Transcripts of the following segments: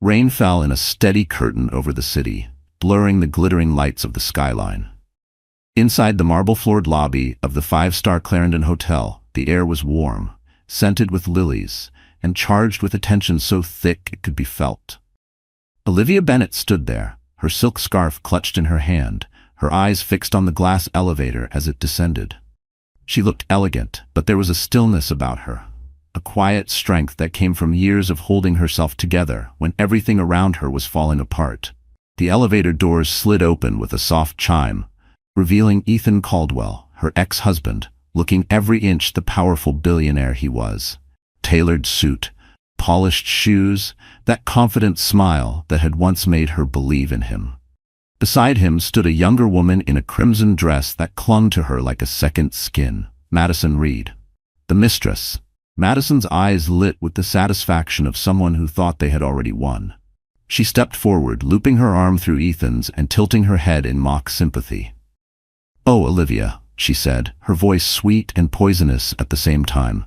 Rain fell in a steady curtain over the city, blurring the glittering lights of the skyline. Inside the marble-floored lobby of the five-star Clarendon Hotel, the air was warm, scented with lilies, and charged with a tension so thick it could be felt. Olivia Bennet stood there, her silk scarf clutched in her hand, her eyes fixed on the glass elevator as it descended. She looked elegant, but there was a stillness about her, a quiet strength that came from years of holding herself together when everything around her was falling apart. The elevator doors slid open with a soft chime, revealing Ethan Caldwell, her ex-husband, looking every inch the powerful billionaire he was. Tailored suit, polished shoes, that confident smile that had once made her believe in him. Beside him stood a younger woman in a crimson dress that clung to her like a second skin, Madison Reed, the Mistress. Madison's eyes lit with the satisfaction of someone who thought they had already won. She stepped forward, looping her arm through Ethan's and tilting her head in mock sympathy. "Oh, Olivia," she said, her voice sweet and poisonous at the same time.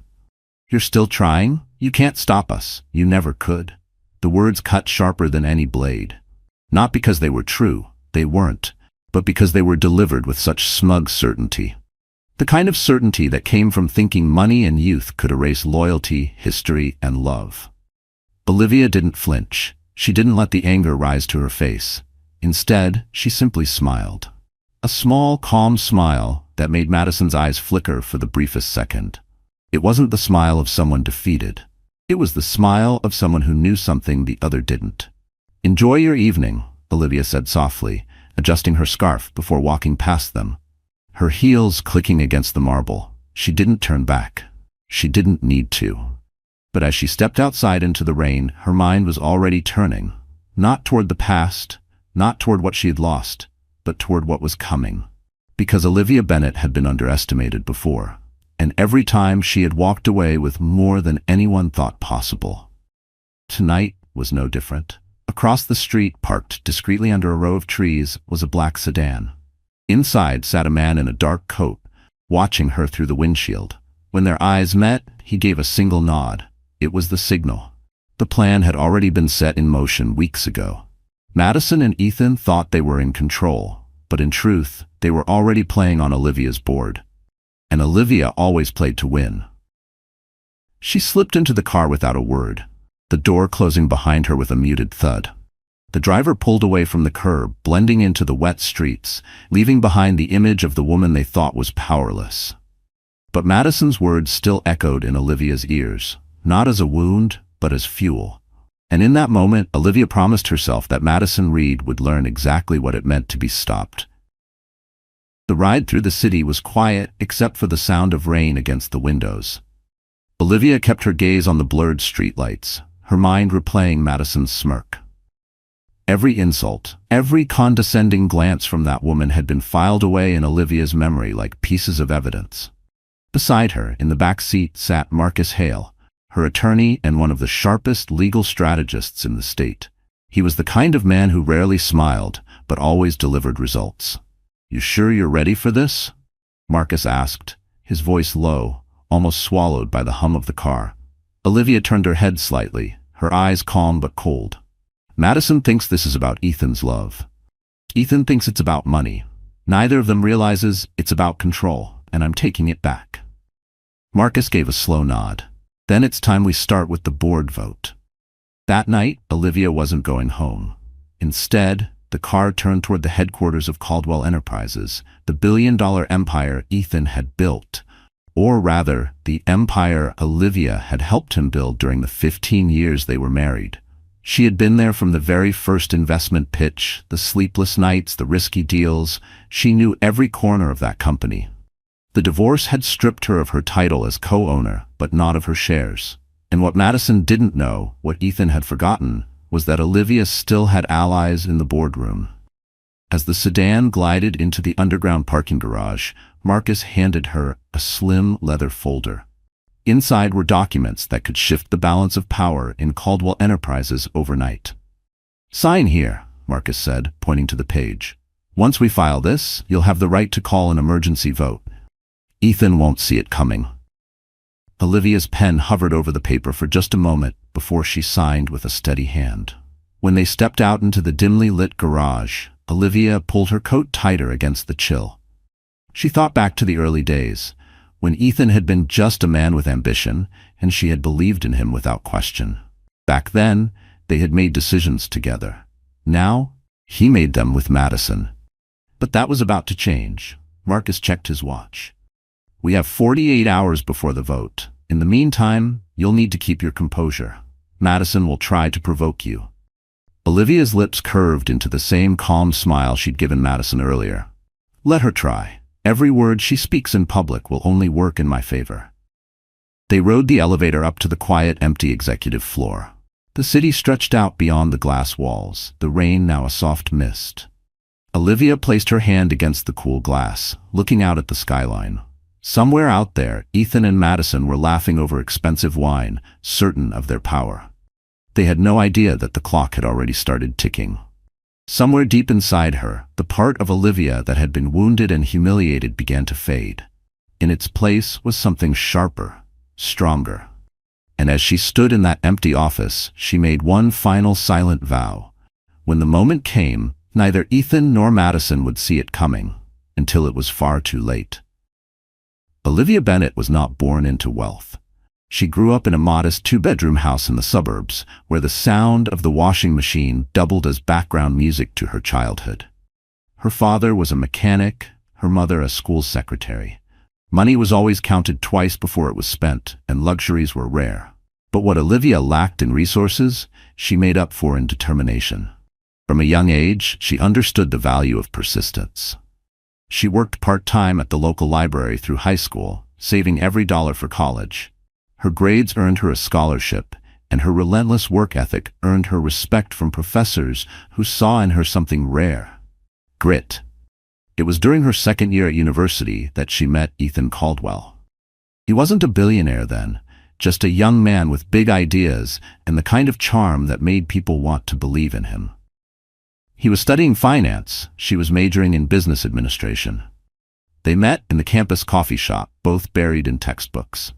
"You're still trying? You can't stop us. You never could." The words cut sharper than any blade. Not because they were true, they weren't, but because they were delivered with such smug certainty. The kind of certainty that came from thinking money and youth could erase loyalty, history, and love. Olivia didn't flinch. She didn't let the anger rise to her face. Instead, she simply smiled. A small, calm smile that made Madison's eyes flicker for the briefest second. It wasn't the smile of someone defeated. It was the smile of someone who knew something the other didn't. "Enjoy your evening," Olivia said softly, adjusting her scarf before walking past them. Her heels clicking against the marble. She didn't turn back. She didn't need to. But as she stepped outside into the rain, her mind was already turning, not toward the past, not toward what she had lost, but toward what was coming. Because Olivia Bennet had been underestimated before, and every time she had walked away with more than anyone thought possible. Tonight was no different. Across the street, parked discreetly under a row of trees, was a black sedan. Inside sat a man in a dark coat, watching her through the windshield. When their eyes met, he gave a single nod. It was the signal. The plan had already been set in motion weeks ago. Madison and Ethan thought they were in control, but in truth, they were already playing on Olivia's board. And Olivia always played to win. She slipped into the car without a word, the door closing behind her with a muted thud. The driver pulled away from the curb, blending into the wet streets, leaving behind the image of the woman they thought was powerless. But Madison's words still echoed in Olivia's ears, not as a wound, but as fuel. And in that moment, Olivia promised herself that Madison Reed would learn exactly what it meant to be stopped. The ride through the city was quiet except for the sound of rain against the windows. Olivia kept her gaze on the blurred streetlights, her mind replaying Madison's smirk. Every insult, every condescending glance from that woman had been filed away in Olivia's memory like pieces of evidence. Beside her, in the back seat, sat Marcus Hale, her attorney and one of the sharpest legal strategists in the state. He was the kind of man who rarely smiled, but always delivered results. "You sure you're ready for this?" Marcus asked, his voice low, almost swallowed by the hum of the car. Olivia turned her head slightly, her eyes calm but cold. "Madison thinks this is about Ethan's love. Ethan thinks it's about money. Neither of them realizes it's about control, and I'm taking it back." Marcus gave a slow nod. "Then it's time we start with the board vote." That night, Olivia wasn't going home. Instead, the car turned toward the headquarters of Caldwell Enterprises, the billion-dollar empire Ethan had built. Or rather, the empire Olivia had helped him build during the 15 years they were married. She had been there from the very first investment pitch, the sleepless nights, the risky deals. She knew every corner of that company. The divorce had stripped her of her title as co-owner, but not of her shares. And what Madison didn't know, what Ethan had forgotten, was that Olivia still had allies in the boardroom. As the sedan glided into the underground parking garage, Marcus handed her a slim leather folder. Inside were documents that could shift the balance of power in Caldwell Enterprises overnight. "Sign here," Marcus said, pointing to the page. "Once we file this, you'll have the right to call an emergency vote. Ethan won't see it coming." Olivia's pen hovered over the paper for just a moment before she signed with a steady hand. When they stepped out into the dimly lit garage, Olivia pulled her coat tighter against the chill. She thought back to the early days, when Ethan had been just a man with ambition, and she had believed in him without question. Back then, they had made decisions together. Now, he made them with Madison. But that was about to change. Marcus checked his watch. "We have 48 hours before the vote. In the meantime, you'll need to keep your composure. Madison will try to provoke you." Olivia's lips curved into the same calm smile she'd given Madison earlier. "Let her try. Every word she speaks in public will only work in my favor." They rode the elevator up to the quiet, empty executive floor. The city stretched out beyond the glass walls, the rain now a soft mist. Olivia placed her hand against the cool glass, looking out at the skyline. Somewhere out there, Ethan and Madison were laughing over expensive wine, certain of their power. They had no idea that the clock had already started ticking. Somewhere deep inside her, the part of Olivia that had been wounded and humiliated began to fade. In its place was something sharper, stronger. And as she stood in that empty office, she made one final silent vow. When the moment came, neither Ethan nor Madison would see it coming, until it was far too late. Olivia Bennett was not born into wealth. She grew up in a modest two-bedroom house in the suburbs, where the sound of the washing machine doubled as background music to her childhood. Her father was a mechanic, her mother a school secretary. Money was always counted twice before it was spent, and luxuries were rare. But what Olivia lacked in resources, she made up for in determination. From a young age, she understood the value of persistence. She worked part-time at the local library through high school, saving every dollar for college. Her grades earned her a scholarship, and her relentless work ethic earned her respect from professors who saw in her something rare: grit. It was during her second year at university that she met Ethan Caldwell. He wasn't a billionaire then, just a young man with big ideas and the kind of charm that made people want to believe in him. He was studying finance, she was majoring in business administration. They met in the campus coffee shop, both buried in textbooks.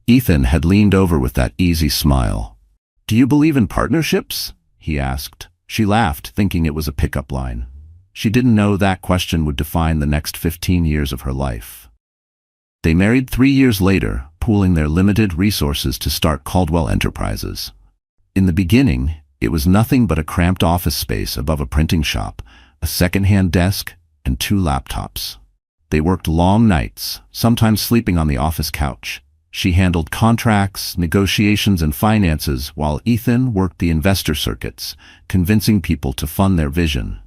Ethan had leaned over with that easy smile. "Do you believe in partnerships?" he asked. She laughed, thinking it was a pickup line. She didn't know that question would define the next 15 years of her life. They married 3 years later, pooling their limited resources to start Caldwell Enterprises. In the beginning, it was nothing but a cramped office space above a printing shop, a second-hand desk, and 2 laptops. They worked long nights, sometimes sleeping on the office couch. She handled contracts, negotiations, and finances, while Ethan worked the investor circuits, convincing people to fund their vision.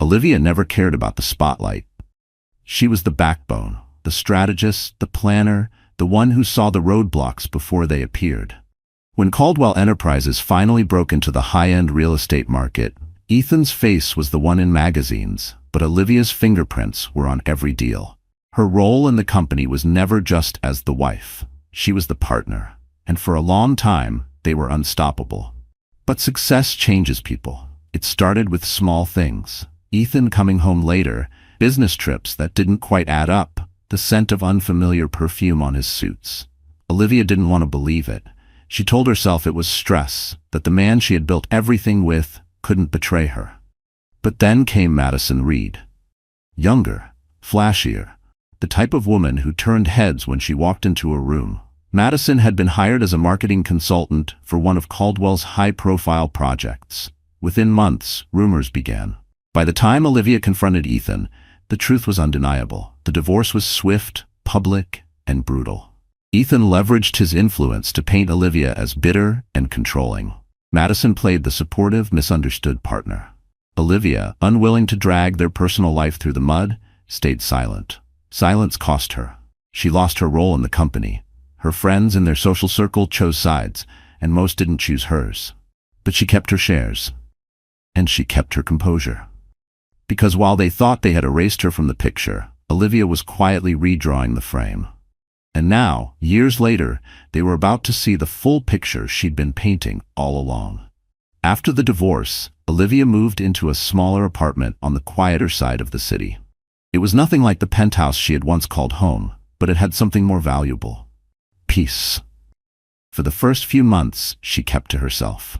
Olivia never cared about the spotlight. She was the backbone, the strategist, the planner, the one who saw the roadblocks before they appeared. When Caldwell Enterprises finally broke into the high-end real estate market, Ethan's face was the one in magazines, but Olivia's fingerprints were on every deal. Her role in the company was never just as the wife. She was the partner, and for a long time, they were unstoppable. But success changes people. It started with small things. Ethan coming home later, business trips that didn't quite add up, the scent of unfamiliar perfume on his suits. Olivia didn't want to believe it. She told herself it was stress, that the man she had built everything with couldn't betray her. But then came Madison Reed. Younger, flashier, the type of woman who turned heads when she walked into a room. Madison had been hired as a marketing consultant for one of Caldwell's high-profile projects. Within months, rumors began. By the time Olivia confronted Ethan, the truth was undeniable. The divorce was swift, public, and brutal. Ethan leveraged his influence to paint Olivia as bitter and controlling. Madison played the supportive, misunderstood partner. Olivia, unwilling to drag their personal life through the mud, stayed silent. Silence cost her. She lost her role in the company. Her friends in their social circle chose sides, and most didn't choose hers. But she kept her shares. And she kept her composure. Because while they thought they had erased her from the picture, Olivia was quietly redrawing the frame. And now, years later, they were about to see the full picture she'd been painting all along. After the divorce, Olivia moved into a smaller apartment on the quieter side of the city. It was nothing like the penthouse she had once called home, but it had something more valuable: peace. For the first few months, she kept to herself.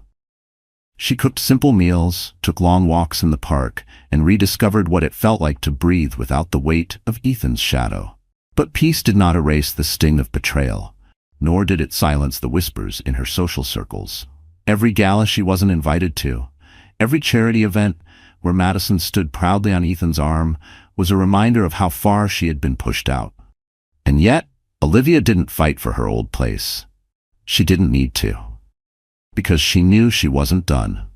She cooked simple meals, took long walks in the park, and rediscovered what it felt like to breathe without the weight of Ethan's shadow. But peace did not erase the sting of betrayal, nor did it silence the whispers in her social circles. Every gala she wasn't invited to, every charity event where Madison stood proudly on Ethan's arm, was a reminder of how far she had been pushed out. And yet, Olivia didn't fight for her old place. She didn't need to, because she knew she wasn't done.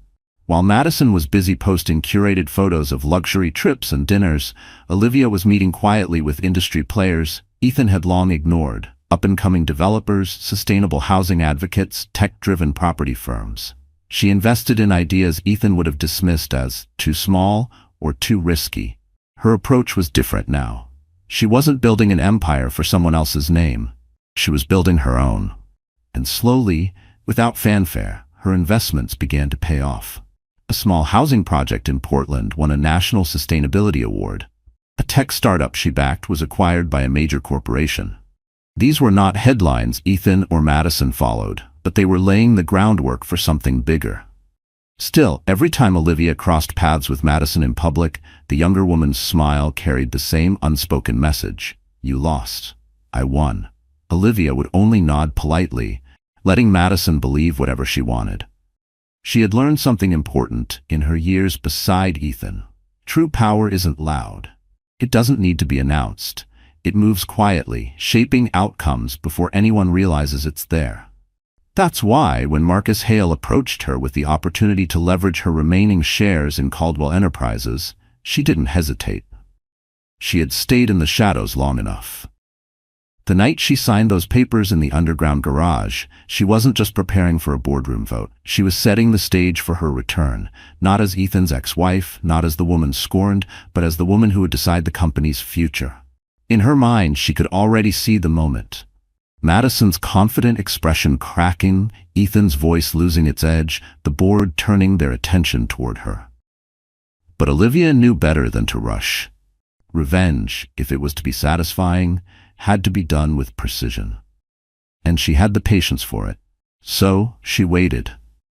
While Madison was busy posting curated photos of luxury trips and dinners, Olivia was meeting quietly with industry players Ethan had long ignored: up-and-coming developers, sustainable housing advocates, tech-driven property firms. She invested in ideas Ethan would have dismissed as too small or too risky. Her approach was different now. She wasn't building an empire for someone else's name. She was building her own. And slowly, without fanfare, her investments began to pay off. A small housing project in Portland won a national sustainability award. A tech startup she backed was acquired by a major corporation. These were not headlines Ethan or Madison followed, but they were laying the groundwork for something bigger. Still, every time Olivia crossed paths with Madison in public, the younger woman's smile carried the same unspoken message: "You lost. I won." Olivia would only nod politely, letting Madison believe whatever she wanted. She had learned something important in her years beside Ethan. True power isn't loud. It doesn't need to be announced. It moves quietly, shaping outcomes before anyone realizes it's there. That's why, when Marcus Hale approached her with the opportunity to leverage her remaining shares in Caldwell Enterprises, she didn't hesitate. She had stayed in the shadows long enough. The night she signed those papers in the underground garage, she wasn't just preparing for a boardroom vote. She was setting the stage for her return, not as Ethan's ex-wife, not as the woman scorned, but as the woman who would decide the company's future. In her mind, she could already see the moment. Madison's confident expression cracking, Ethan's voice losing its edge, the board turning their attention toward her. But Olivia knew better than to rush. Revenge, if it was to be satisfying, had to be done with precision. And she had the patience for it. So she waited.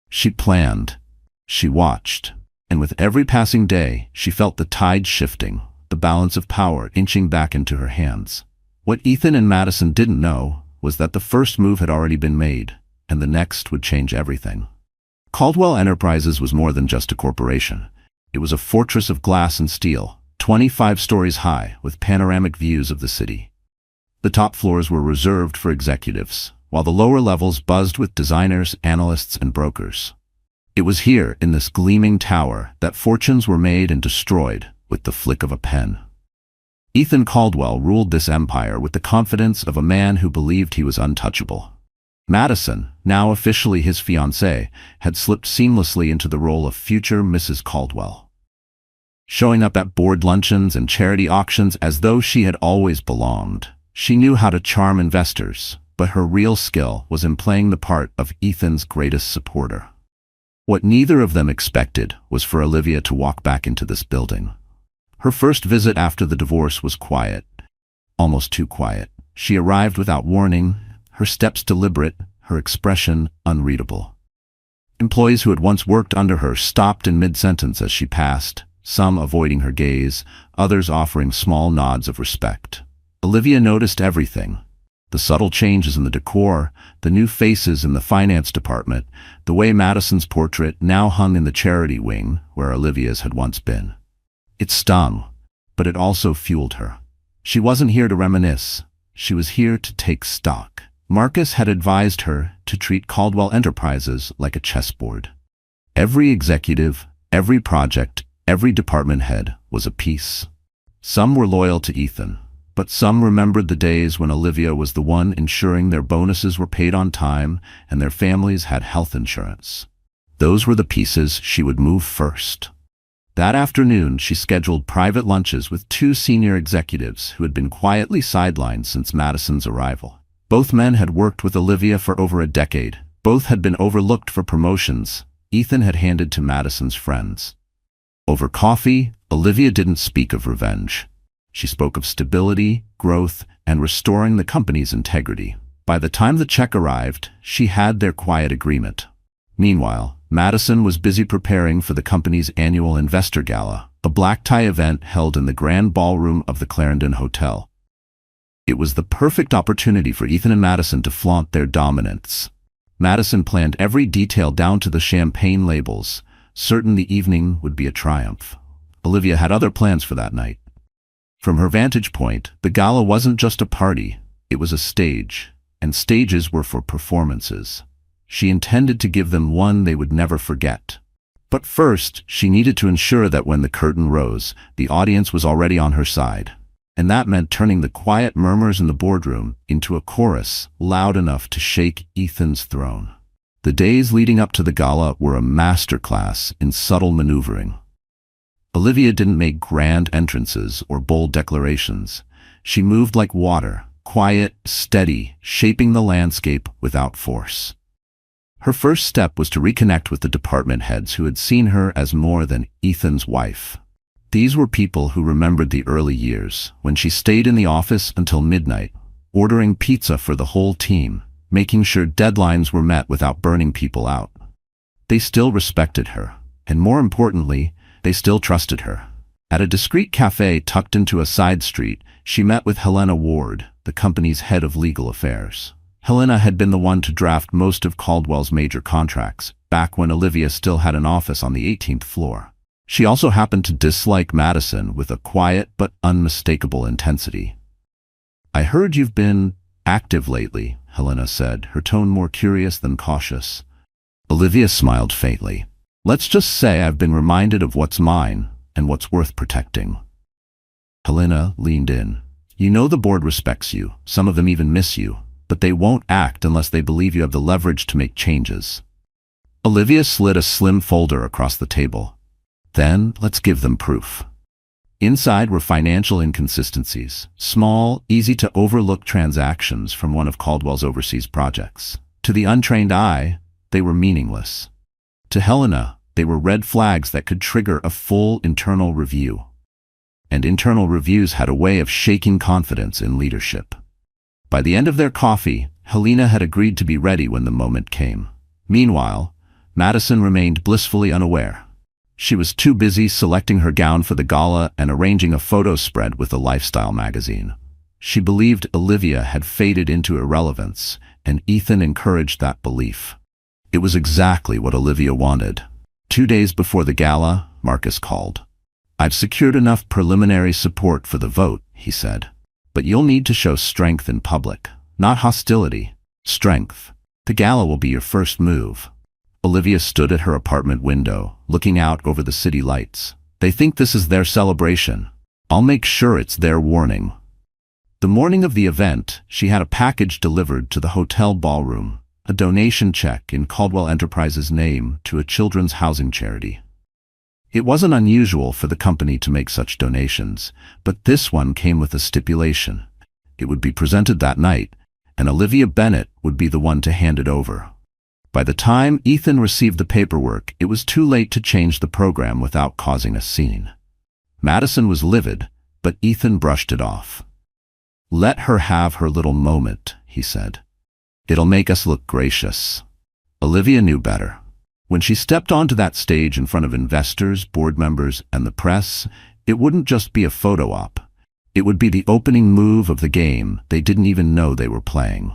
She planned. She watched. And with every passing day, she felt the tide shifting, the balance of power inching back into her hands. What Ethan and Madison didn't know was that the first move had already been made, and the next would change everything. Caldwell Enterprises was more than just a corporation. It was a fortress of glass and steel, 25 stories high, with panoramic views of the city. The top floors were reserved for executives, while the lower levels buzzed with designers, analysts, and brokers. It was here, in this gleaming tower, that fortunes were made and destroyed with the flick of a pen. Ethan Caldwell ruled this empire with the confidence of a man who believed he was untouchable. Madison, now officially his fiancée, had slipped seamlessly into the role of future Mrs. Caldwell, showing up at board luncheons and charity auctions as though she had always belonged. She knew how to charm investors, but her real skill was in playing the part of Ethan's greatest supporter. What neither of them expected was for Olivia to walk back into this building. Her first visit after the divorce was quiet, almost too quiet. She arrived without warning, her steps deliberate, her expression unreadable. Employees who had once worked under her stopped in mid-sentence as she passed, some avoiding her gaze, others offering small nods of respect. Olivia noticed everything: the subtle changes in the decor, the new faces in the finance department, the way Madison's portrait now hung in the charity wing where Olivia's had once been. It stung, but it also fueled her. She wasn't here to reminisce. She was here to take stock. Marcus had advised her to treat Caldwell Enterprises like a chessboard. Every executive, every project, every department head was a piece. Some were loyal to Ethan, but some remembered the days when Olivia was the one ensuring their bonuses were paid on time and their families had health insurance. Those were the pieces she would move first. That afternoon, she scheduled private lunches with two senior executives who had been quietly sidelined since Madison's arrival. Both men had worked with Olivia for over a decade. Both had been overlooked for promotions Ethan had handed to Madison's friends. Over coffee, Olivia didn't speak of revenge. She spoke of stability, growth, and restoring the company's integrity. By the time the check arrived, she had their quiet agreement. Meanwhile, Madison was busy preparing for the company's annual investor gala, a black tie event held in the grand ballroom of the Clarendon Hotel. It was the perfect opportunity for Ethan and Madison to flaunt their dominance. Madison planned every detail down to the champagne labels, certain the evening would be a triumph. Olivia had other plans for that night. From her vantage point, the gala wasn't just a party, it was a stage, and stages were for performances. She intended to give them one they would never forget. But first, she needed to ensure that when the curtain rose, the audience was already on her side. And that meant turning the quiet murmurs in the boardroom into a chorus loud enough to shake Ethan's throne. The days leading up to the gala were a masterclass in subtle maneuvering. Olivia didn't make grand entrances or bold declarations. She moved like water, quiet, steady, shaping the landscape without force. Her first step was to reconnect with the department heads who had seen her as more than Ethan's wife. These were people who remembered the early years, when she stayed in the office until midnight, ordering pizza for the whole team, making sure deadlines were met without burning people out. They still respected her, and more importantly, they still trusted her. At a discreet cafe tucked into a side street, she met with Helena Ward, the company's head of legal affairs. Helena had been the one to draft most of Caldwell's major contracts, back when Olivia still had an office on the 18th floor. She also happened to dislike Madison with a quiet but unmistakable intensity. "I heard you've been active lately," Helena said, her tone more curious than cautious. Olivia smiled faintly. "Let's just say I've been reminded of what's mine and what's worth protecting." Helena leaned in. "You know the board respects you, some of them even miss you, but they won't act unless they believe you have the leverage to make changes." Olivia slid a slim folder across the table. "Then, let's give them proof." Inside were financial inconsistencies, small, easy-to-overlook transactions from one of Caldwell's overseas projects. To the untrained eye, they were meaningless. To Helena, they were red flags that could trigger a full internal review. And internal reviews had a way of shaking confidence in leadership. By the end of their coffee, Helena had agreed to be ready when the moment came. Meanwhile, Madison remained blissfully unaware. She was too busy selecting her gown for the gala and arranging a photo spread with a lifestyle magazine. She believed Olivia had faded into irrelevance, and Ethan encouraged that belief. It was exactly what Olivia wanted. 2 days before the gala, Marcus called. "I've secured enough preliminary support for the vote," he said. "But you'll need to show strength in public, not hostility. Strength. The gala will be your first move." Olivia stood at her apartment window, looking out over the city lights. "They think this is their celebration. I'll make sure it's their warning." The morning of the event, she had a package delivered to the hotel ballroom, a donation check in Caldwell Enterprises' name to a children's housing charity. It wasn't unusual for the company to make such donations, but this one came with a stipulation. It would be presented that night, and Olivia Bennett would be the one to hand it over. By the time Ethan received the paperwork, it was too late to change the program without causing a scene. Madison was livid, but Ethan brushed it off. "Let her have her little moment," he said. "It'll make us look gracious." Olivia knew better. When she stepped onto that stage in front of investors, board members, and the press, it wouldn't just be a photo op. It would be the opening move of the game they didn't even know they were playing.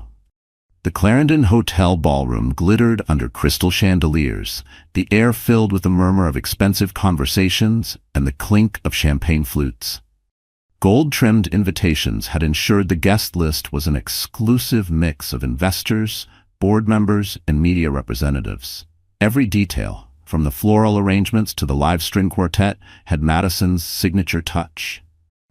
The Clarendon Hotel ballroom glittered under crystal chandeliers, the air filled with the murmur of expensive conversations and the clink of champagne flutes. Gold-trimmed invitations had ensured the guest list was an exclusive mix of investors, board members, and media representatives. Every detail, from the floral arrangements to the live string quartet, had Madison's signature touch.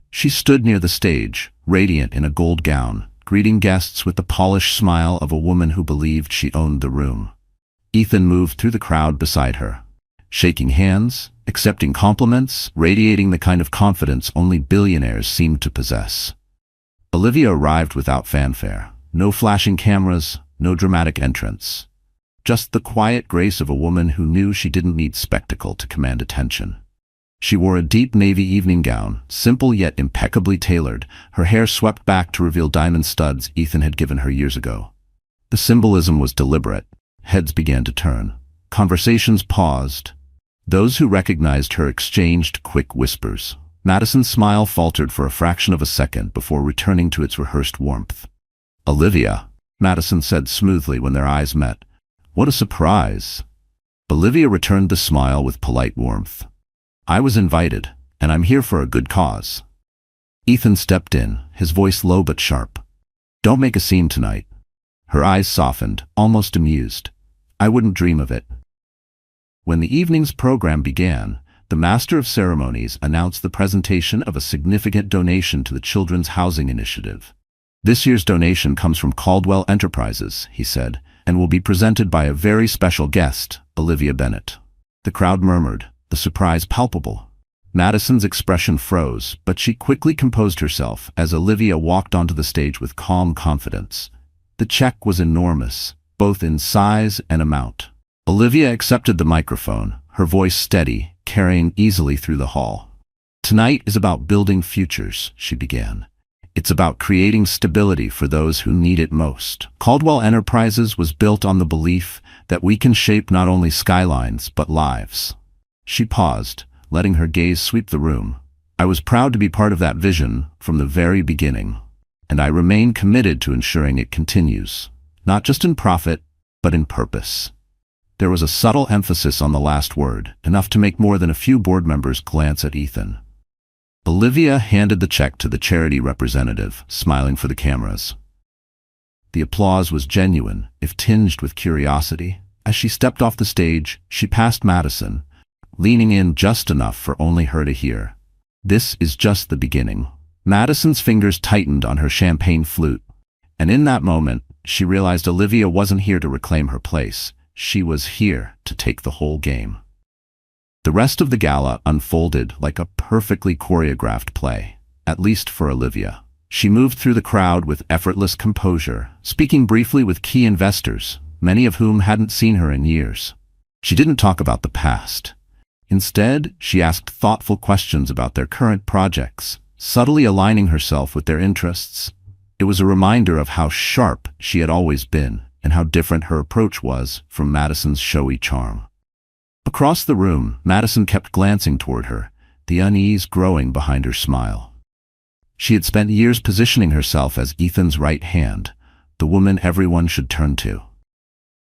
She stood near the stage, radiant in a gold gown, greeting guests with the polished smile of a woman who believed she owned the room. Ethan moved through the crowd beside her, shaking hands, accepting compliments, radiating the kind of confidence only billionaires seemed to possess. Olivia arrived without fanfare. No flashing cameras, no dramatic entrance. Just the quiet grace of a woman who knew she didn't need spectacle to command attention. She wore a deep navy evening gown, simple yet impeccably tailored, her hair swept back to reveal diamond studs Ethan had given her years ago. The symbolism was deliberate. Heads began to turn. Conversations paused. Those who recognized her exchanged quick whispers. Madison's smile faltered for a fraction of a second before returning to its rehearsed warmth. "Olivia," Madison said smoothly when their eyes met. "What a surprise." Olivia returned the smile with polite warmth. "I was invited, and I'm here for a good cause." Ethan stepped in, his voice low but sharp. "Don't make a scene tonight." Her eyes softened, almost amused. "I wouldn't dream of it." When the evening's program began, the Master of Ceremonies announced the presentation of a significant donation to the Children's Housing Initiative. "This year's donation comes from Caldwell Enterprises," he said, "and will be presented by a very special guest, Olivia Bennett." The crowd murmured, the surprise palpable. Madison's expression froze, but she quickly composed herself as Olivia walked onto the stage with calm confidence. The check was enormous, both in size and amount. Olivia accepted the microphone, her voice steady, carrying easily through the hall. "Tonight is about building futures," she began. "It's about creating stability for those who need it most. Caldwell Enterprises was built on the belief that we can shape not only skylines but lives." She paused, letting her gaze sweep the room. "I was proud to be part of that vision from the very beginning, and I remain committed to ensuring it continues, not just in profit, but in purpose." There was a subtle emphasis on the last word, enough to make more than a few board members glance at Ethan. Olivia handed the check to the charity representative, smiling for the cameras. The applause was genuine, if tinged with curiosity. As she stepped off the stage, she passed Madison, leaning in just enough for only her to hear. "This is just the beginning." Madison's fingers tightened on her champagne flute, and in that moment, she realized Olivia wasn't here to reclaim her place. She was here to take the whole game. The rest of the gala unfolded like a perfectly choreographed play, at least for Olivia. She moved through the crowd with effortless composure, speaking briefly with key investors, many of whom hadn't seen her in years. She didn't talk about the past. Instead, she asked thoughtful questions about their current projects, subtly aligning herself with their interests. It was a reminder of how sharp she had always been, and how different her approach was from Madison's showy charm. Across the room, Madison kept glancing toward her, the unease growing behind her smile. She had spent years positioning herself as Ethan's right hand, the woman everyone should turn to.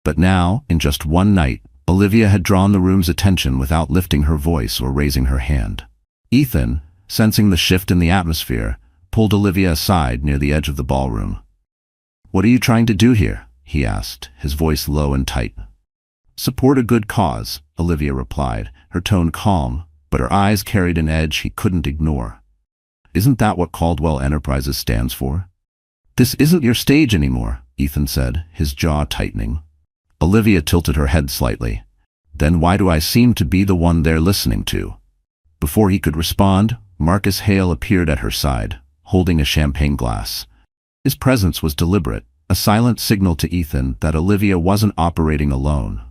But now, in just one night, Olivia had drawn the room's attention without lifting her voice or raising her hand. Ethan, sensing the shift in the atmosphere, pulled Olivia aside near the edge of the ballroom. "What are you trying to do here?" he asked, his voice low and tight. "Support a good cause," Olivia replied, her tone calm, but her eyes carried an edge he couldn't ignore. "Isn't that what Caldwell Enterprises stands for?" "This isn't your stage anymore," Ethan said, his jaw tightening. Olivia tilted her head slightly. "Then why do I seem to be the one they're listening to?" Before he could respond, Marcus Hale appeared at her side, holding a champagne glass. His presence was deliberate, a silent signal to Ethan that Olivia wasn't operating alone.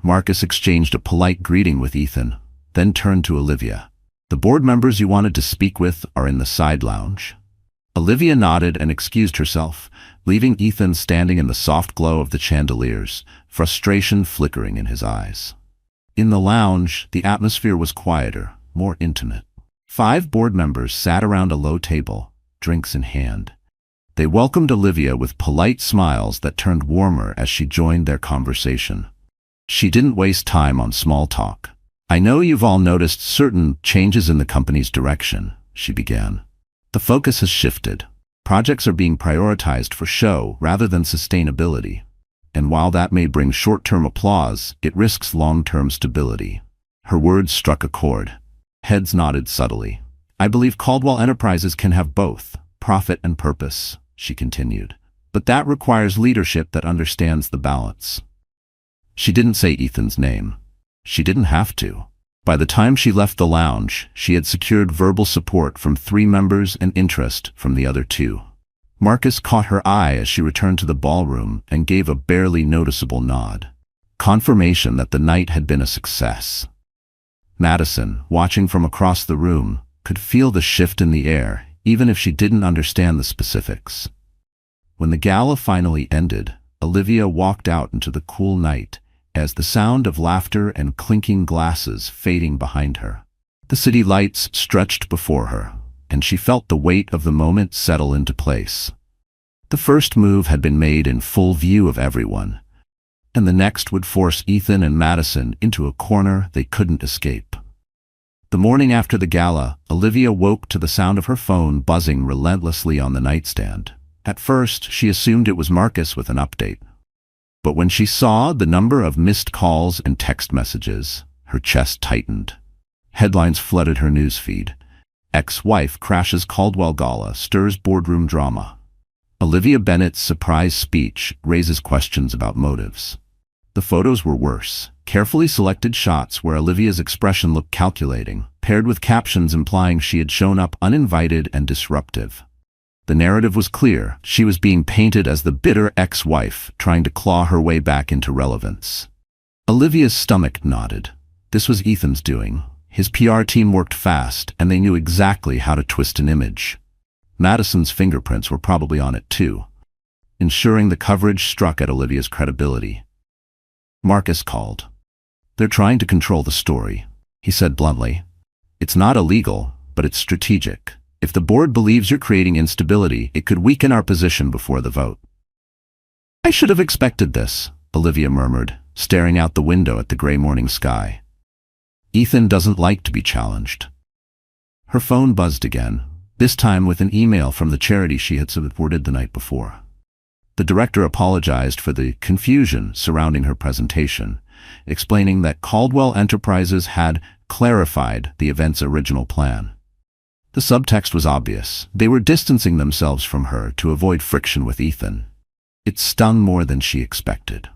Marcus exchanged a polite greeting with Ethan, then turned to Olivia. "The board members you wanted to speak with are in the side lounge." Olivia nodded and excused herself, leaving Ethan standing in the soft glow of the chandeliers, frustration flickering in his eyes. In the lounge, the atmosphere was quieter, more intimate. 5 board members sat around a low table, drinks in hand. They welcomed Olivia with polite smiles that turned warmer as she joined their conversation. She didn't waste time on small talk. "I know you've all noticed certain changes in the company's direction," she began. "The focus has shifted. Projects are being prioritized for show rather than sustainability. And while that may bring short-term applause, it risks long-term stability." Her words struck a chord. Heads nodded subtly. "I believe Caldwell Enterprises can have both, profit and purpose," she continued. "But that requires leadership that understands the balance." She didn't say Ethan's name. She didn't have to. By the time she left the lounge, she had secured verbal support from 3 members and interest from the other 2. Marcus caught her eye as she returned to the ballroom and gave a barely noticeable nod. Confirmation that the night had been a success. Madison, watching from across the room, could feel the shift in the air, even if she didn't understand the specifics. When the gala finally ended, Olivia walked out into the cool night, as the sound of laughter and clinking glasses fading behind her. The city lights stretched before her, and she felt the weight of the moment settle into place. The first move had been made in full view of everyone, and the next would force Ethan and Madison into a corner they couldn't escape. The morning after the gala, Olivia woke to the sound of her phone buzzing relentlessly on the nightstand. At first, she assumed it was Marcus with an update. But when she saw the number of missed calls and text messages, her chest tightened. Headlines flooded her newsfeed. Ex-wife crashes Caldwell Gala, stirs boardroom drama. Olivia Bennet's surprise speech raises questions about motives. The photos were worse. Carefully selected shots where Olivia's expression looked calculating, paired with captions implying she had shown up uninvited and disruptive. The narrative was clear. She was being painted as the bitter ex-wife trying to claw her way back into relevance. Olivia's stomach knotted. This was Ethan's doing. His PR team worked fast, and they knew exactly how to twist an image. Madison's fingerprints were probably on it too, ensuring the coverage struck at Olivia's credibility. Marcus called. "They're trying to control the story," he said bluntly. "It's not illegal, but it's strategic. If the board believes you're creating instability, it could weaken our position before the vote." "I should have expected this," Olivia murmured, staring out the window at the gray morning sky. "Ethan doesn't like to be challenged." Her phone buzzed again, this time with an email from the charity she had supported the night before. The director apologized for the confusion surrounding her presentation, explaining that Caldwell Enterprises had clarified the event's original plan. The subtext was obvious. They were distancing themselves from her to avoid friction with Ethan. It stung more than she expected.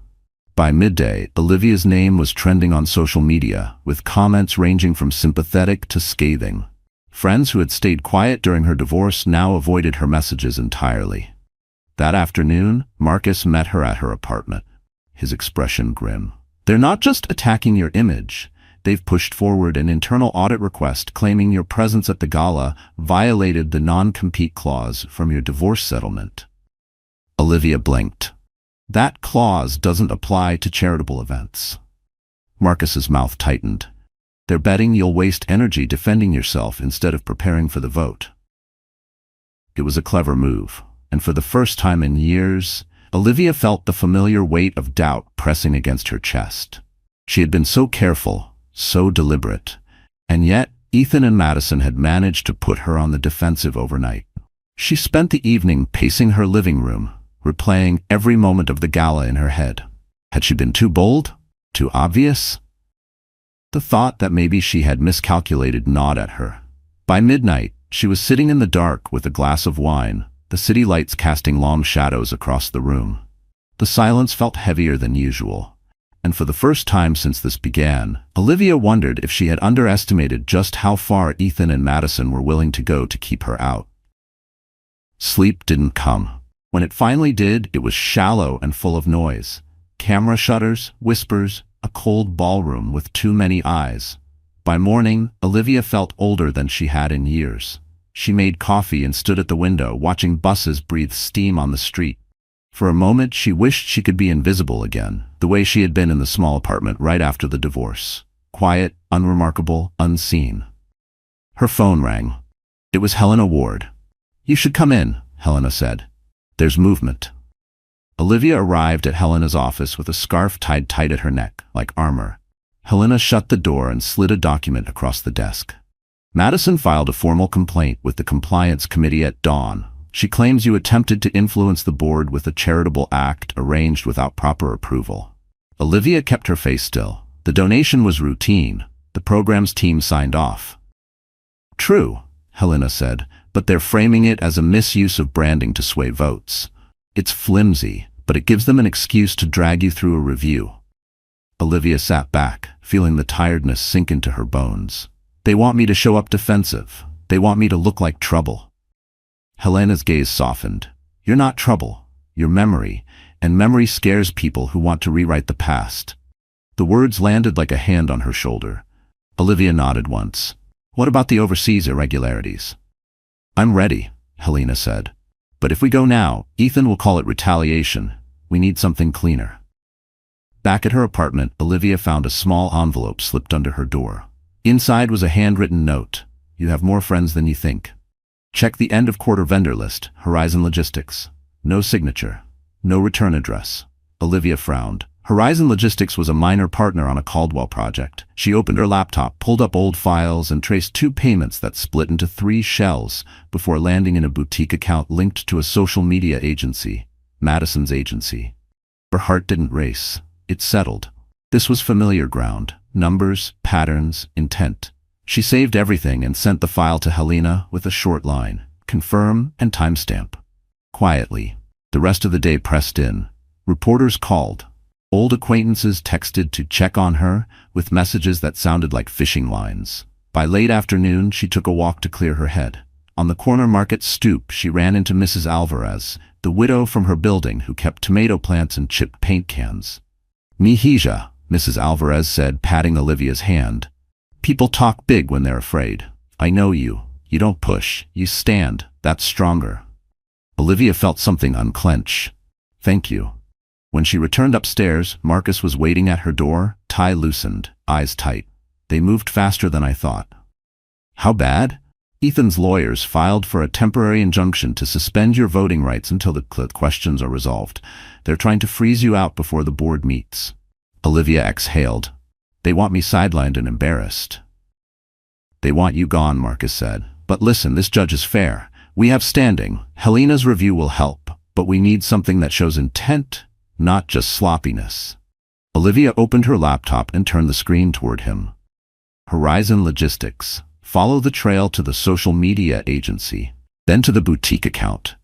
By midday, Olivia's name was trending on social media, with comments ranging from sympathetic to scathing. Friends who had stayed quiet during her divorce now avoided her messages entirely. That afternoon, Marcus met her at her apartment, his expression grim. "They're not just attacking your image. They've pushed forward an internal audit request claiming your presence at the gala violated the non-compete clause from your divorce settlement." Olivia blinked. "That clause doesn't apply to charitable events." Marcus's mouth tightened. "They're betting you'll waste energy defending yourself instead of preparing for the vote." It was a clever move, and for the first time in years, Olivia felt the familiar weight of doubt pressing against her chest. She had been so careful, so deliberate, and yet Ethan and Madison had managed to put her on the defensive overnight. She spent the evening pacing her living room, replaying every moment of the gala in her head. Had she been too bold? Too obvious? The thought that maybe she had miscalculated gnawed at her. By midnight, she was sitting in the dark with a glass of wine, the city lights casting long shadows across the room. The silence felt heavier than usual, and for the first time since this began, Olivia wondered if she had underestimated just how far Ethan and Madison were willing to go to keep her out. Sleep didn't come. When it finally did, it was shallow and full of noise. Camera shutters, whispers, a cold ballroom with too many eyes. By morning, Olivia felt older than she had in years. She made coffee and stood at the window, watching buses breathe steam on the street. For a moment, she wished she could be invisible again, the way she had been in the small apartment right after the divorce. Quiet, unremarkable, unseen. Her phone rang. It was Helena Ward. "You should come in," Helena said. "There's movement." Olivia arrived at Helena's office with a scarf tied tight at her neck, like armor. Helena shut the door and slid a document across the desk. "Madison filed a formal complaint with the Compliance Committee at dawn. She claims you attempted to influence the board with a charitable act arranged without proper approval." Olivia kept her face still. The donation was routine. The program's team signed off. "True," Helena said, "but they're framing it as a misuse of branding to sway votes. It's flimsy, but it gives them an excuse to drag you through a review." Olivia sat back, feeling the tiredness sink into her bones. "They want me to show up defensive. They want me to look like trouble." Helena's gaze softened. "You're not trouble. You're memory, and memory scares people who want to rewrite the past." The words landed like a hand on her shoulder. Olivia nodded once. "What about the overseas irregularities?" "I'm ready," Helena said. "But if we go now, Ethan will call it retaliation. We need something cleaner." Back at her apartment, Olivia found a small envelope slipped under her door. Inside was a handwritten note. You have more friends than you think. Check the end of quarter vendor list, Horizon Logistics. No signature. No return address. Olivia frowned. Horizon Logistics was a minor partner on a Caldwell project. She opened her laptop, pulled up old files, and traced 2 payments that split into 3 shells before landing in a boutique account linked to a social media agency, Madison's agency. Her heart didn't race. It settled. This was familiar ground. Numbers, patterns, intent. She saved everything and sent the file to Helena with a short line. Confirm and timestamp. Quietly. The rest of the day pressed in. Reporters called. Old acquaintances texted to check on her with messages that sounded like fishing lines. By late afternoon, she took a walk to clear her head. On the corner market stoop, she ran into Mrs. Alvarez, the widow from her building who kept tomato plants and chipped paint cans. "Mihija," Mrs. Alvarez said, patting Olivia's hand. "People talk big when they're afraid. I know you. You don't push. You stand. That's stronger." Olivia felt something unclench. "Thank you." When she returned upstairs, Marcus was waiting at her door, tie loosened, eyes tight. "They moved faster than I thought." "How bad?" "Ethan's lawyers filed for a temporary injunction to suspend your voting rights until the questions are resolved. They're trying to freeze you out before the board meets." Olivia exhaled. "They want me sidelined and embarrassed." "They want you gone," Marcus said. "But listen, this judge is fair. We have standing. Helena's review will help, but we need something that shows intent, not just sloppiness." Olivia opened her laptop and turned the screen toward him. Horizon Logistics. Follow the trail to the social media agency, then to the boutique account.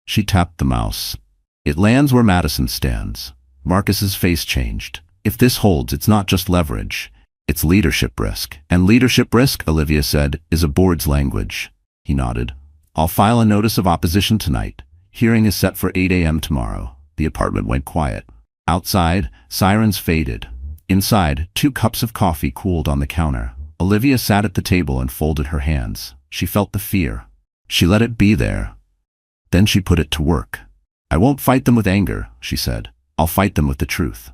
She tapped the mouse. It lands where Madison stands. Marcus's face changed. If this holds, it's not just leverage. It's leadership risk. And leadership risk, Olivia said, is a board's language. He nodded. "I'll file a notice of opposition tonight. Hearing is set for 8 a.m. tomorrow." The apartment went quiet. Outside, sirens faded. Inside, 2 cups of coffee cooled on the counter. Olivia sat at the table and folded her hands. She felt the fear. She let it be there. Then she put it to work. "I won't fight them with anger," she said. "I'll fight them with the truth."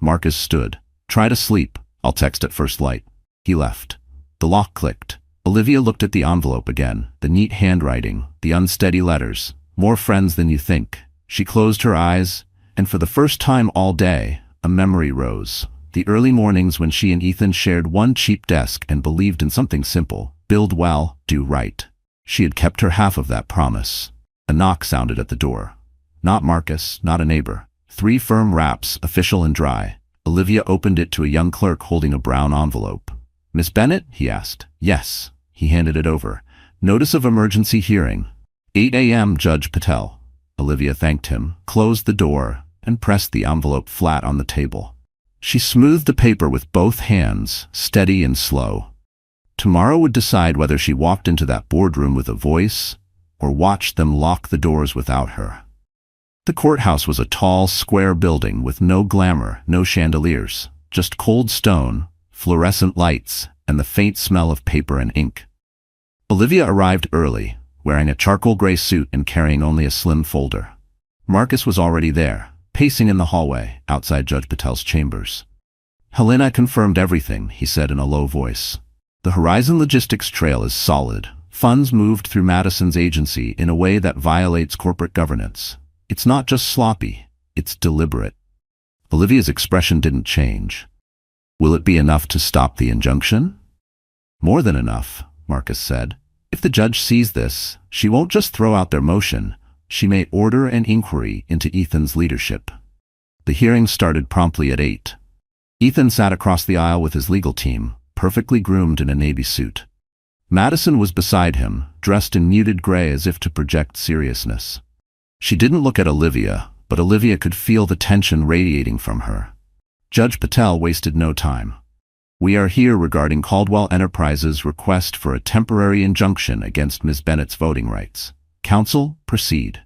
Marcus stood. "Try to sleep. I'll text at first light." He left. The lock clicked. Olivia looked at the envelope again, the neat handwriting, the unsteady letters. "More friends than you think." She closed her eyes, and for the first time all day, a memory rose. The early mornings when she and Ethan shared one cheap desk and believed in something simple: build well, do right. She had kept her half of that promise. A knock sounded at the door. Not Marcus, not a neighbor. 3 firm raps, official and dry. Olivia opened it to a young clerk holding a brown envelope. "Miss Bennett?" he asked. "Yes." He handed it over. "Notice of emergency hearing. 8 a.m. Judge Patel." Olivia thanked him, closed the door, and pressed the envelope flat on the table. She smoothed the paper with both hands, steady and slow. Tomorrow would decide whether she walked into that boardroom with a voice or watched them lock the doors without her. The courthouse was a tall, square building with no glamour, no chandeliers, just cold stone, fluorescent lights, and the faint smell of paper and ink. Olivia arrived early, wearing a charcoal gray suit and carrying only a slim folder. Marcus was already there, pacing in the hallway, outside Judge Patel's chambers. "Helena confirmed everything," he said in a low voice. "The Horizon Logistics trail is solid. Funds moved through Madison's agency in a way that violates corporate governance. It's not just sloppy, it's deliberate." Olivia's expression didn't change. "Will it be enough to stop the injunction?" "More than enough," Marcus said. "If the judge sees this, she won't just throw out their motion. She may order an inquiry into Ethan's leadership." The hearing started promptly at 8. Ethan sat across the aisle with his legal team, perfectly groomed in a navy suit. Madison was beside him, dressed in muted gray as if to project seriousness. She didn't look at Olivia, but Olivia could feel the tension radiating from her. Judge Patel wasted no time. "We are here regarding Caldwell Enterprises' request for a temporary injunction against Ms. Bennett's voting rights. Counsel, proceed."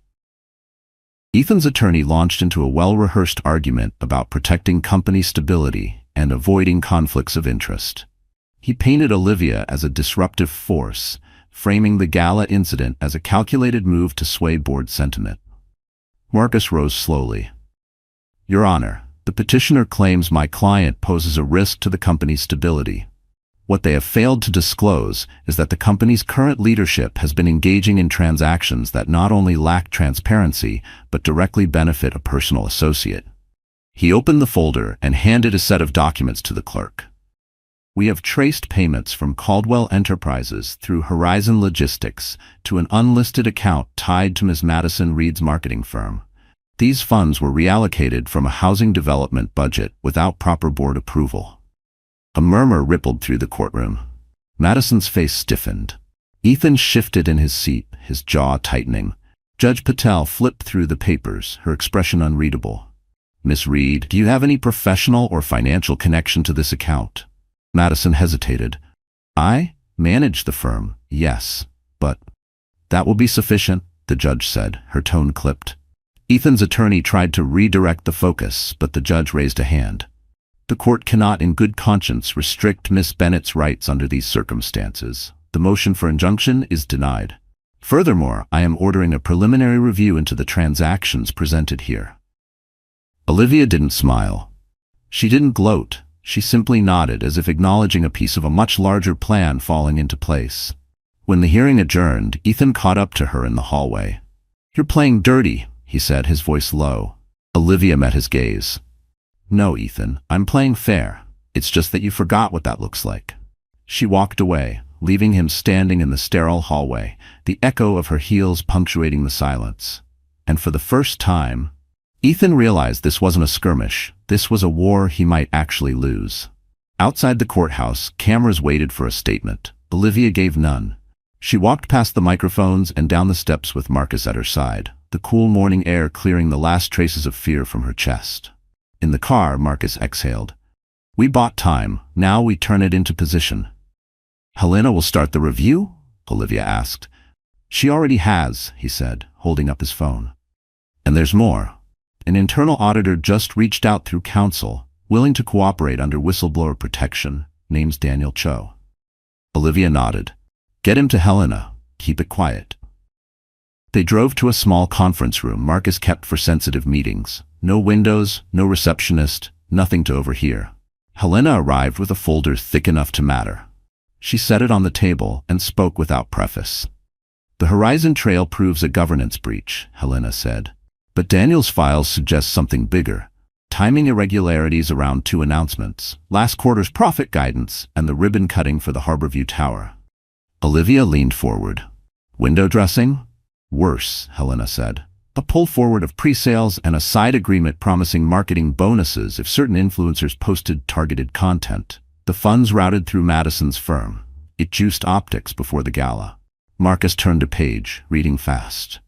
Ethan's attorney launched into a well-rehearsed argument about protecting company stability and avoiding conflicts of interest. He painted Olivia as a disruptive force, framing the gala incident as a calculated move to sway board sentiment. Marcus rose slowly. "Your Honor, The petitioner claims my client poses a risk to the company's stability. What they have failed to disclose is that the company's current leadership has been engaging in transactions that not only lack transparency, but directly benefit a personal associate. He opened the folder and handed a set of documents to the clerk. We have traced payments from Caldwell Enterprises through Horizon Logistics to an unlisted account tied to Ms. Madison Reed's marketing firm. These funds were reallocated from a housing development budget without proper board approval. A murmur rippled through the courtroom. Madison's face stiffened. Ethan shifted in his seat, his jaw tightening. Judge Patel flipped through the papers, her expression unreadable. Miss Reed, do you have any professional or financial connection to this account? Madison hesitated. I manage the firm, yes, but that will be sufficient, the judge said, her tone clipped. Ethan's attorney tried to redirect the focus, but the judge raised a hand. The court cannot in good conscience restrict Miss Bennett's rights under these circumstances. The motion for injunction is denied. Furthermore, I am ordering a preliminary review into the transactions presented here. Olivia didn't smile. She didn't gloat. She simply nodded as if acknowledging a piece of a much larger plan falling into place. When the hearing adjourned, Ethan caught up to her in the hallway. You're playing dirty, he said, his voice low. Olivia met his gaze. No, Ethan, I'm playing fair. It's just that you forgot what that looks like. She walked away, leaving him standing in the sterile hallway, the echo of her heels punctuating the silence. And for the first time, Ethan realized this wasn't a skirmish. This was a war he might actually lose. Outside the courthouse, cameras waited for a statement. Olivia gave none. She walked past the microphones and down the steps with Marcus at her side, the cool morning air clearing the last traces of fear from her chest. In the car, Marcus exhaled. We bought time, now we turn it into position. Helena will start the review? Olivia asked. She already has, he said, holding up his phone. And there's more. An internal auditor just reached out through counsel, willing to cooperate under whistleblower protection, name's Daniel Cho. Olivia nodded. Get him to Helena. Keep it quiet. They drove to a small conference room Marcus kept for sensitive meetings. No windows, no receptionist, nothing to overhear. Helena arrived with a folder thick enough to matter. She set it on the table and spoke without preface. The Horizon Trail proves a governance breach, Helena said. But Daniel's files suggest something bigger. Timing irregularities around two announcements, last quarter's profit guidance, and the ribbon cutting for the Harborview Tower. Olivia leaned forward. Window dressing? Worse, Helena said. A pull forward of pre-sales and a side agreement promising marketing bonuses if certain influencers posted targeted content. The funds routed through Madison's firm. It juiced optics before the gala. Marcus turned a page, reading fast.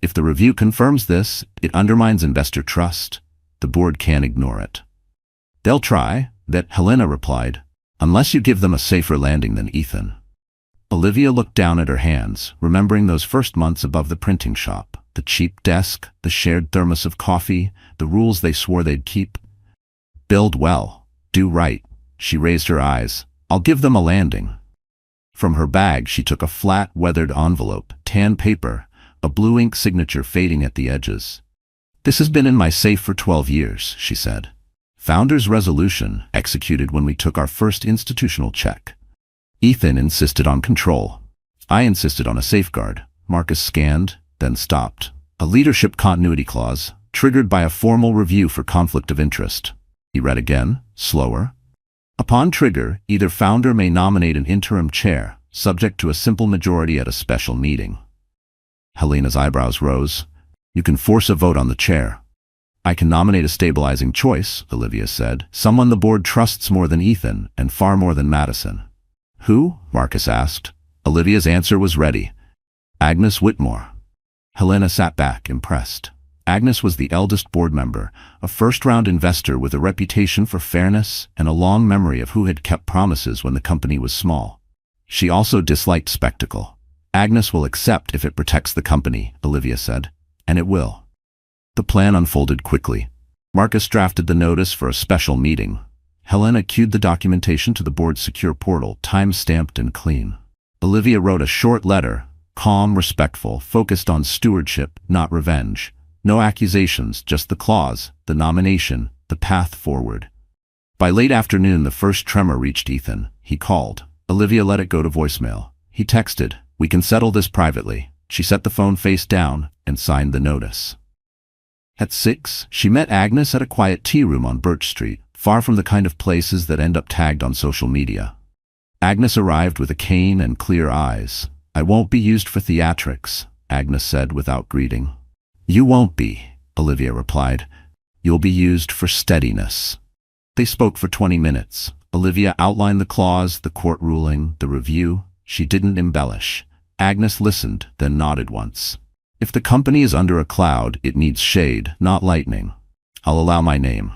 If the review confirms this, it undermines investor trust. The board can't ignore it. They'll try, that Helena replied, unless you give them a safer landing than Ethan. Olivia looked down at her hands, remembering those first months above the printing shop. The cheap desk, the shared thermos of coffee, the rules they swore they'd keep. Build well. Do right. She raised her eyes. I'll give them a landing. From her bag she took a flat, weathered envelope, tan paper, a blue ink signature fading at the edges. This has been in my safe for 12 years, she said. Founder's resolution, executed when we took our first institutional check. Ethan insisted on control. I insisted on a safeguard. Marcus scanned, then stopped. A leadership continuity clause, triggered by a formal review for conflict of interest. He read again, slower. Upon trigger, either founder may nominate an interim chair, subject to a simple majority at a special meeting. Helena's eyebrows rose. You can force a vote on the chair. I can nominate a stabilizing choice, Olivia said. Someone the board trusts more than Ethan, and far more than Madison. Who? Marcus asked. Olivia's answer was ready. Agnes Whitmore. Helena sat back, impressed. Agnes was the eldest board member, a first-round investor with a reputation for fairness and a long memory of who had kept promises when the company was small. She also disliked spectacle. Agnes will accept if it protects the company, Olivia said. And it will. The plan unfolded quickly. Marcus drafted the notice for a special meeting. Helena queued the documentation to the board's secure portal, time-stamped and clean. Olivia wrote a short letter, calm, respectful, focused on stewardship, not revenge. No accusations, just the clause, the nomination, the path forward. By late afternoon, the first tremor reached Ethan. He called. Olivia let it go to voicemail. He texted, "We can settle this privately." She set the phone face down and signed the notice. At 6, she met Agnes at a quiet tea room on Birch Street, far from the kind of places that end up tagged on social media. Agnes arrived with a cane and clear eyes. "I won't be used for theatrics," Agnes said without greeting. "You won't be," Olivia replied. "You'll be used for steadiness." They spoke for 20 minutes. Olivia outlined the clause, the court ruling, the review. She didn't embellish. Agnes listened, then nodded once. "If the company is under a cloud, it needs shade, not lightning. I'll allow my name."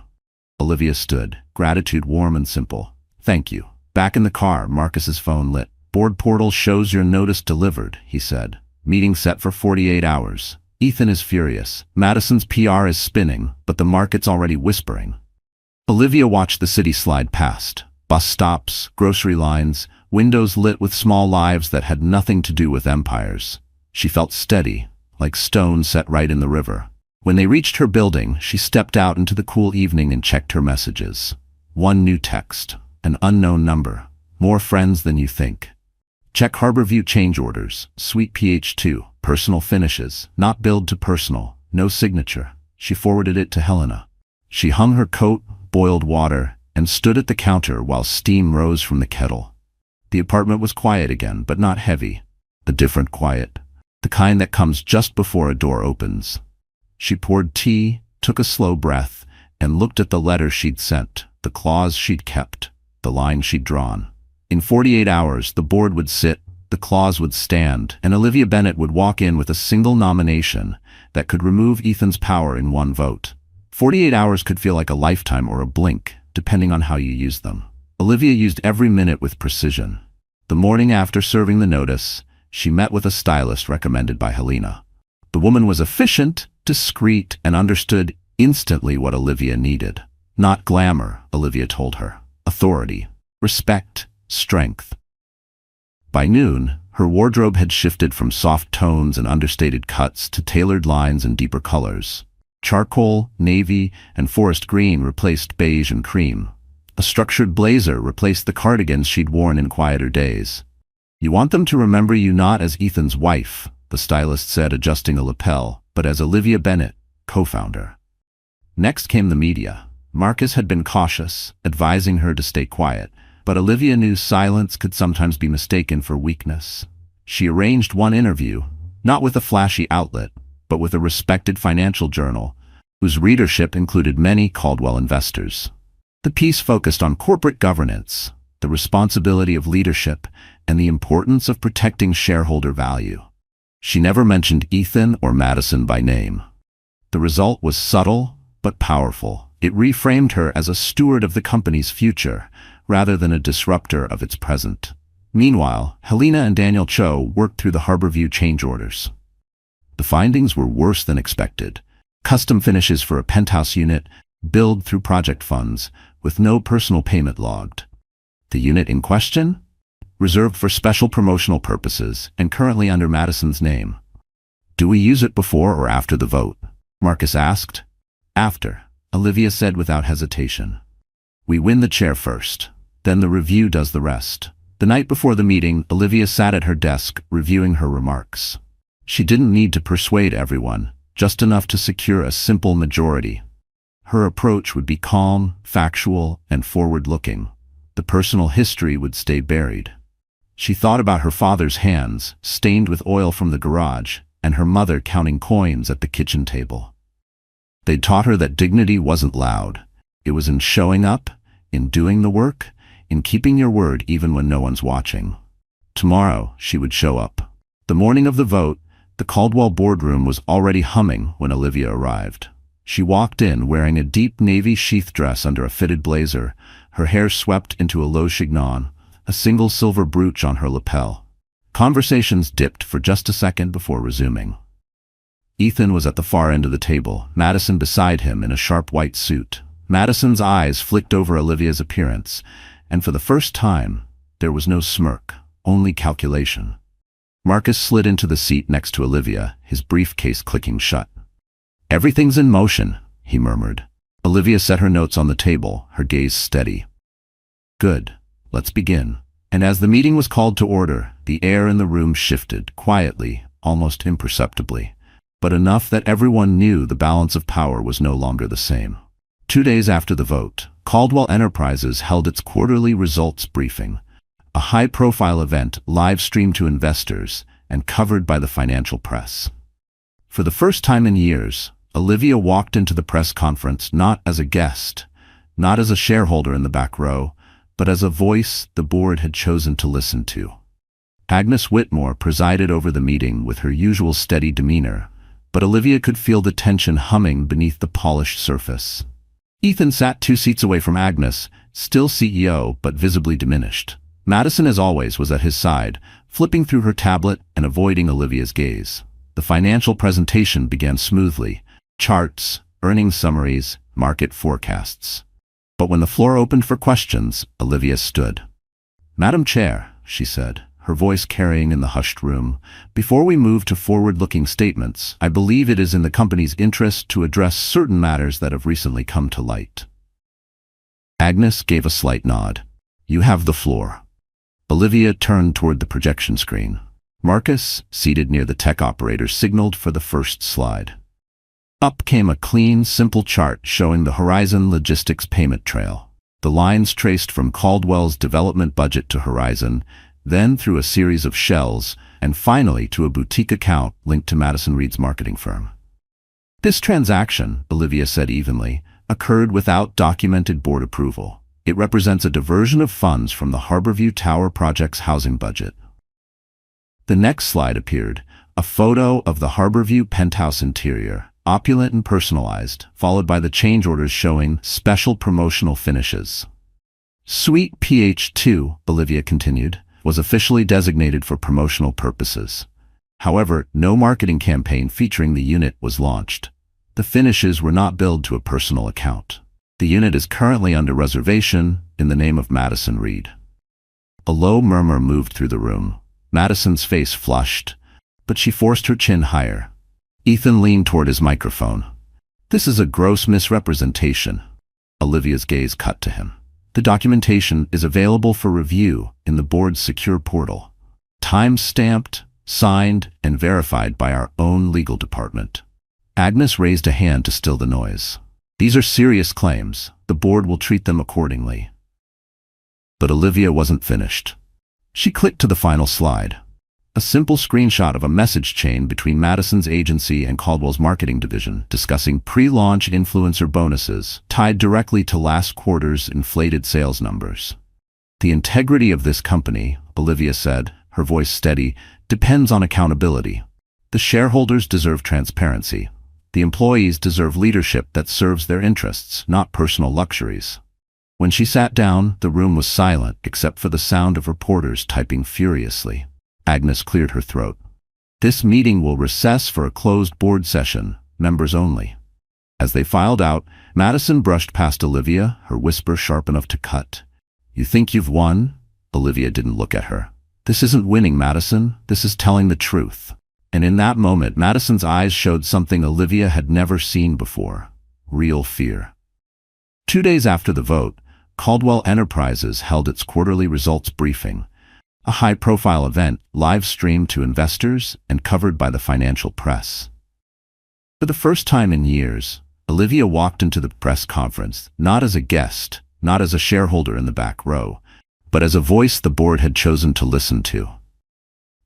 Olivia stood, gratitude warm and simple. "Thank you." Back in the car, Marcus's phone lit. "Board portal shows your notice delivered," he said. "Meeting set for 48 hours. Ethan is furious. Madison's PR is spinning, but the market's already whispering." Olivia watched the city slide past. Bus stops, grocery lines, windows lit with small lives that had nothing to do with empires. She felt steady, like stone set right in the river. When they reached her building, she stepped out into the cool evening and checked her messages. One new text, an unknown number, "More friends than you think." Check Harborview change orders, Suite PH2, personal finishes, not billed to personal, no signature. She forwarded it to Helena. She hung her coat, boiled water, and stood at the counter while steam rose from the kettle. The apartment was quiet again, but not heavy. A different quiet, the kind that comes just before a door opens. She poured tea, took a slow breath, and looked at the letter she'd sent, the clause she'd kept, the line she'd drawn. In 48 hours, the board would sit, the clause would stand, and Olivia Bennett would walk in with a single nomination that could remove Ethan's power in one vote. 48 hours could feel like a lifetime or a blink, depending on how you use them. Olivia used every minute with precision. The morning after serving the notice, she met with a stylist recommended by Helena. The woman was efficient, discreet, and understood instantly what Olivia needed. Not glamour, Olivia told her. Authority, respect, strength. By noon, her wardrobe had shifted from soft tones and understated cuts to tailored lines and deeper colors. Charcoal, navy, and forest green replaced beige and cream. A structured blazer replaced the cardigans she'd worn in quieter days. "You want them to remember you not as Ethan's wife," the stylist said, adjusting a lapel, "but as Olivia Bennett, co-founder." Next came the media. Marcus had been cautious, advising her to stay quiet, but Olivia knew silence could sometimes be mistaken for weakness. She arranged one interview, not with a flashy outlet, but with a respected financial journal, whose readership included many Caldwell investors. The piece focused on corporate governance, the responsibility of leadership, and the importance of protecting shareholder value. She never mentioned Ethan or Madison by name. The result was subtle but powerful. It reframed her as a steward of the company's future, rather than a disruptor of its present. Meanwhile, Helena and Daniel Cho worked through the Harborview change orders. The findings were worse than expected. Custom finishes for a penthouse unit, billed through project funds, with no personal payment logged. The unit in question? Reserved for special promotional purposes and currently under Madison's name. "Do we use it before or after the vote?" Marcus asked. "After," Olivia said without hesitation. "We win the chair first, then the review does the rest." The night before the meeting, Olivia sat at her desk, reviewing her remarks. She didn't need to persuade everyone, just enough to secure a simple majority. Her approach would be calm, factual, and forward-looking. The personal history would stay buried. She thought about her father's hands, stained with oil from the garage, and her mother counting coins at the kitchen table. They'd taught her that dignity wasn't loud. It was in showing up, in doing the work, in keeping your word even when no one's watching. Tomorrow, she would show up. The morning of the vote, the Caldwell boardroom was already humming when Olivia arrived. She walked in wearing a deep navy sheath dress under a fitted blazer, her hair swept into a low chignon, a single silver brooch on her lapel. Conversations dipped for just a second before resuming. Ethan was at the far end of the table, Madison beside him in a sharp white suit. Madison's eyes flicked over Olivia's appearance, and for the first time, there was no smirk, only calculation. Marcus slid into the seat next to Olivia, his briefcase clicking shut. "Everything's in motion," he murmured. Olivia set her notes on the table, her gaze steady. Good. Let's begin. And as the meeting was called to order, the air in the room shifted, quietly, almost imperceptibly, but enough that everyone knew the balance of power was no longer the same. 2 days after the vote, Caldwell Enterprises held its quarterly results briefing, a high-profile event live-streamed to investors and covered by the financial press. For the first time in years, Olivia walked into the press conference not as a guest, not as a shareholder in the back row, but as a voice the board had chosen to listen to. Agnes Whitmore presided over the meeting with her usual steady demeanor, but Olivia could feel the tension humming beneath the polished surface. Ethan sat 2 seats away from Agnes, still CEO but visibly diminished. Madison, as always, was at his side, flipping through her tablet and avoiding Olivia's gaze. The financial presentation began smoothly: charts, earnings summaries, market forecasts. But when the floor opened for questions, Olivia stood. "Madam Chair," she said, her voice carrying in the hushed room, "before we move to forward-looking statements, I believe it is in the company's interest to address certain matters that have recently come to light." Agnes gave a slight nod. "You have the floor." Olivia turned toward the projection screen. Marcus, seated near the tech operator, signaled for the first slide. Up came a clean, simple chart showing the Horizon Logistics payment trail. The lines traced from Caldwell's development budget to Horizon, then through a series of shells, and finally to a boutique account linked to Madison Reed's marketing firm. This transaction, Olivia said evenly, occurred without documented board approval. It represents a diversion of funds from the Harborview Tower project's housing budget. The next slide appeared, a photo of the Harborview penthouse interior, opulent and personalized, followed by the change orders showing special promotional finishes. Suite PH2, Olivia continued, was officially designated for promotional purposes. However, no marketing campaign featuring the unit was launched. The finishes were not billed to a personal account. The unit is currently under reservation in the name of Madison Reed. A low murmur moved through the room. Madison's face flushed, but she forced her chin higher. Ethan leaned toward his microphone. "This is a gross misrepresentation." Olivia's gaze cut to him. "The documentation is available for review in the board's secure portal. Time-stamped, signed, and verified by our own legal department." Agnes raised a hand to still the noise. "These are serious claims. The board will treat them accordingly." But Olivia wasn't finished. She clicked to the final slide. A simple screenshot of a message chain between Madison's agency and Caldwell's marketing division discussing pre-launch influencer bonuses tied directly to last quarter's inflated sales numbers. "The integrity of this company," Olivia said, her voice steady, "depends on accountability. The shareholders deserve transparency. The employees deserve leadership that serves their interests, not personal luxuries." When she sat down, the room was silent except for the sound of reporters typing furiously. Agnes cleared her throat. "This meeting will recess for a closed board session, members only." As they filed out, Madison brushed past Olivia, her whisper sharp enough to cut. "You think you've won?" Olivia didn't look at her. "This isn't winning, Madison. This is telling the truth." And in that moment, Madison's eyes showed something Olivia had never seen before: real fear. 2 days after the vote, Caldwell Enterprises held its quarterly results briefing, a high-profile event live-streamed to investors and covered by the financial press. For the first time in years, Olivia walked into the press conference not as a guest, not as a shareholder in the back row, but as a voice the board had chosen to listen to.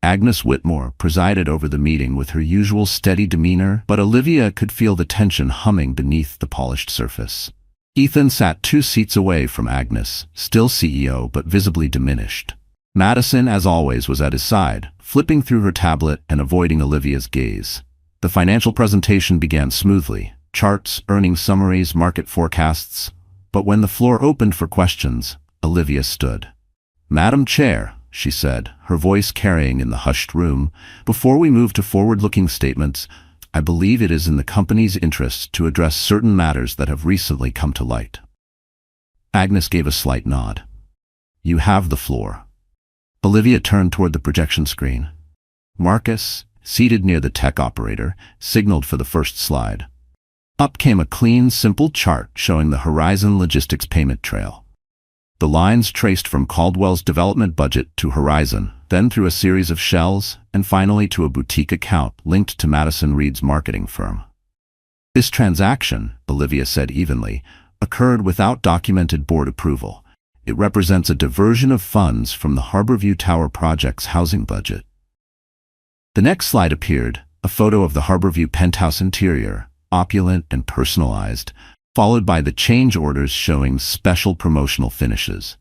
Agnes Whitmore presided over the meeting with her usual steady demeanor, but Olivia could feel the tension humming beneath the polished surface. Ethan sat 2 seats away from Agnes, still CEO but visibly diminished. Madison, as always, was at his side, flipping through her tablet and avoiding Olivia's gaze. The financial presentation began smoothly: charts, earnings summaries, market forecasts. But when the floor opened for questions, Olivia stood. "Madam Chair," she said, her voice carrying in the hushed room, "before we move to forward-looking statements, I believe it is in the company's interest to address certain matters that have recently come to light." Agnes gave a slight nod. "You have the floor." Olivia turned toward the projection screen. Marcus, seated near the tech operator, signaled for the first slide. Up came a clean, simple chart showing the Horizon Logistics payment trail. The lines traced from Caldwell's development budget to Horizon, then through a series of shells, and finally to a boutique account linked to Madison Reed's marketing firm. This transaction, Olivia said evenly, occurred without documented board approval. It represents a diversion of funds from the Harborview Tower project's housing budget. The next slide appeared, a photo of the Harborview penthouse interior, opulent and personalized, followed by the change orders showing special promotional finishes.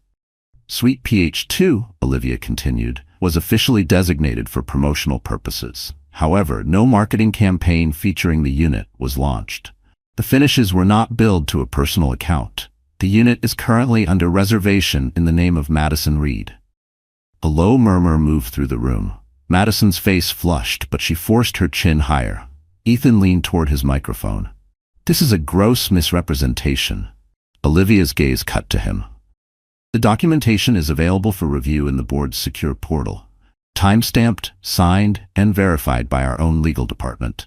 Suite PH2, Olivia continued, was officially designated for promotional purposes. However, no marketing campaign featuring the unit was launched. The finishes were not billed to a personal account. The unit is currently under reservation in the name of Madison Reed. A low murmur moved through the room. Madison's face flushed, but she forced her chin higher. Ethan leaned toward his microphone. "This is a gross misrepresentation." Olivia's gaze cut to him. "The documentation is available for review in the board's secure portal. Time-stamped, signed, and verified by our own legal department."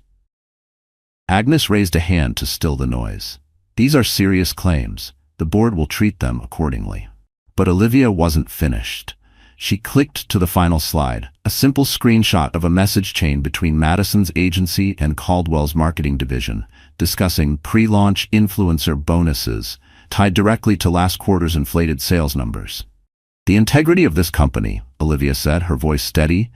Agnes raised a hand to still the noise. "These are serious claims. The board will treat them accordingly." But Olivia wasn't finished. She clicked to the final slide, a simple screenshot of a message chain between Madison's agency and Caldwell's marketing division, discussing pre-launch influencer bonuses tied directly to last quarter's inflated sales numbers. "The integrity of this company," Olivia said, her voice steady,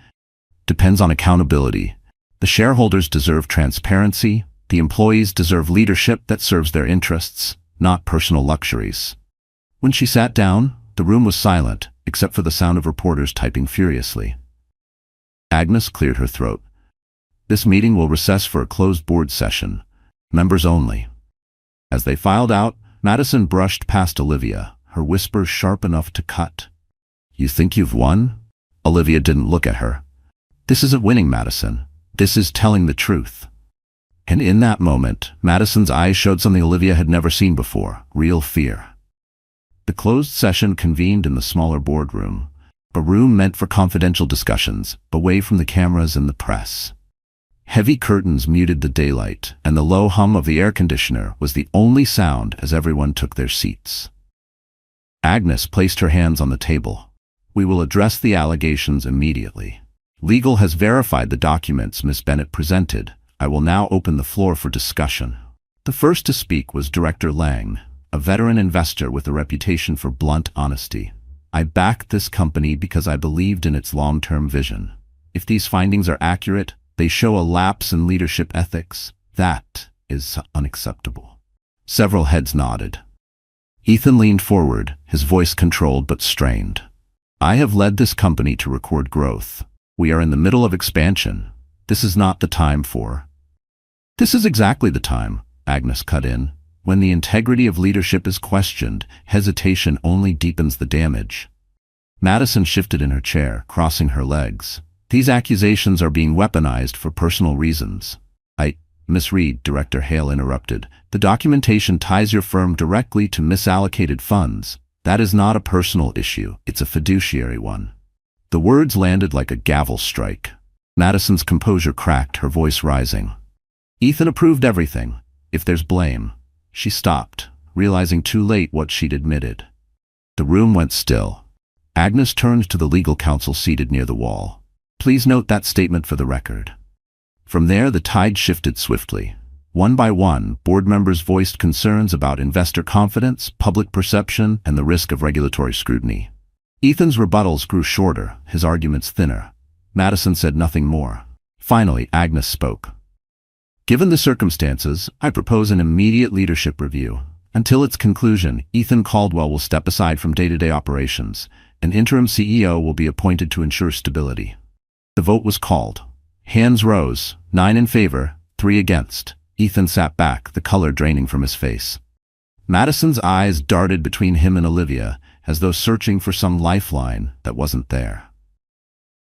"depends on accountability. The shareholders deserve transparency. The employees deserve leadership that serves their interests, not personal luxuries." When she sat down, the room was silent, except for the sound of reporters typing furiously. Agnes cleared her throat. "This meeting will recess for a closed board session. Members only." As they filed out, Madison brushed past Olivia, her whisper sharp enough to cut. "You think you've won?" Olivia didn't look at her. "This isn't winning, Madison. This is telling the truth." And in that moment, Madison's eyes showed something Olivia had never seen before, real fear. The closed session convened in the smaller boardroom, a room meant for confidential discussions, away from the cameras and the press. Heavy curtains muted the daylight, and the low hum of the air conditioner was the only sound as everyone took their seats. Agnes placed her hands on the table. "We will address the allegations immediately. Legal has verified the documents Ms. Bennett presented. I will now open the floor for discussion." The first to speak was Director Lang, a veteran investor with a reputation for blunt honesty. "I backed this company because I believed in its long-term vision. If these findings are accurate, they show a lapse in leadership ethics. That is unacceptable." Several heads nodded. Ethan leaned forward, his voice controlled but strained. "I have led this company to record growth. We are in the middle of expansion. This is not the time for—" "This is exactly the time," Agnes cut in. "When the integrity of leadership is questioned, hesitation only deepens the damage." Madison shifted in her chair, crossing her legs. "These accusations are being weaponized for personal reasons." Miss Reed," Director Hale interrupted. "The documentation ties your firm directly to misallocated funds. That is not a personal issue, it's a fiduciary one." The words landed like a gavel strike. Madison's composure cracked, her voice rising. "Ethan approved everything. If there's blame—" She stopped, realizing too late what she'd admitted. The room went still. Agnes turned to the legal counsel seated near the wall. "Please note that statement for the record." From there, the tide shifted swiftly. One by one, board members voiced concerns about investor confidence, public perception, and the risk of regulatory scrutiny. Ethan's rebuttals grew shorter, his arguments thinner. Madison said nothing more. Finally, Agnes spoke. "Given the circumstances, I propose an immediate leadership review. Until its conclusion, Ethan Caldwell will step aside from day-to-day operations. An interim CEO will be appointed to ensure stability." The vote was called. Hands rose, 9 in favor, 3 against. Ethan sat back, the color draining from his face. Madison's eyes darted between him and Olivia, as though searching for some lifeline that wasn't there.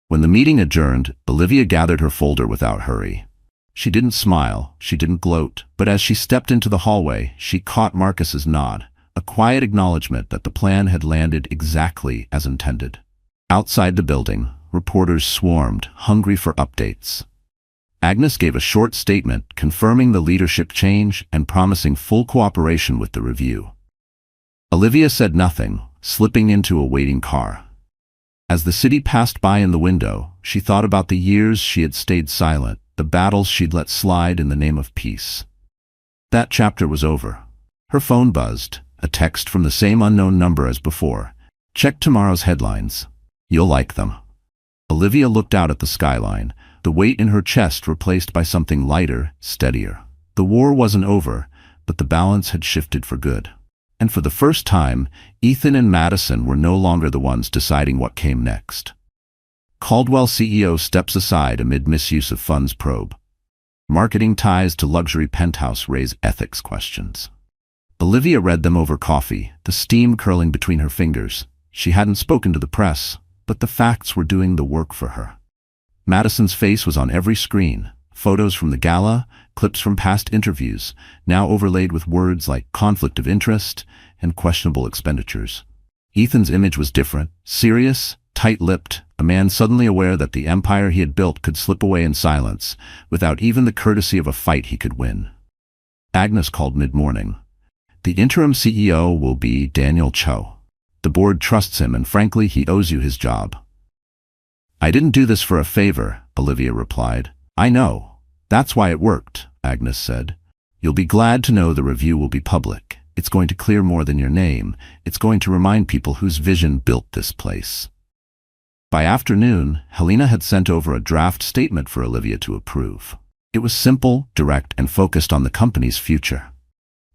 When the meeting adjourned, Olivia gathered her folder without hurry. She didn't smile, she didn't gloat, but as she stepped into the hallway, she caught Marcus's nod, a quiet acknowledgement that the plan had landed exactly as intended. Outside the building, reporters swarmed, hungry for updates. Agnes gave a short statement confirming the leadership change and promising full cooperation with the review. Olivia said nothing, slipping into a waiting car. As the city passed by in the window, she thought about the years she had stayed silent, the battles she'd let slide in the name of peace. That chapter was over. Her phone buzzed, a text from the same unknown number as before. "Check tomorrow's headlines. You'll like them." Olivia looked out at the skyline, the weight in her chest replaced by something lighter, steadier. The war wasn't over, but the balance had shifted for good. And for the first time, Ethan and Madison were no longer the ones deciding what came next. Caldwell CEO steps aside amid misuse of funds probe. Marketing ties to luxury penthouse raise ethics questions. Olivia read them over coffee, the steam curling between her fingers. She hadn't spoken to the press, but the facts were doing the work for her. Madison's face was on every screen, photos from the gala, clips from past interviews, now overlaid with words like conflict of interest and questionable expenditures. Ethan's image was different, serious, tight-lipped, a man suddenly aware that the empire he had built could slip away in silence, without even the courtesy of a fight he could win. Agnes called mid-morning. "The interim CEO will be Daniel Cho. The board trusts him and frankly he owes you his job." "I didn't do this for a favor," Olivia replied. "I know. That's why it worked," Agnes said. "You'll be glad to know the review will be public. It's going to clear more than your name. It's going to remind people whose vision built this place." By afternoon, Helena had sent over a draft statement for Olivia to approve. It was simple, direct, and focused on the company's future.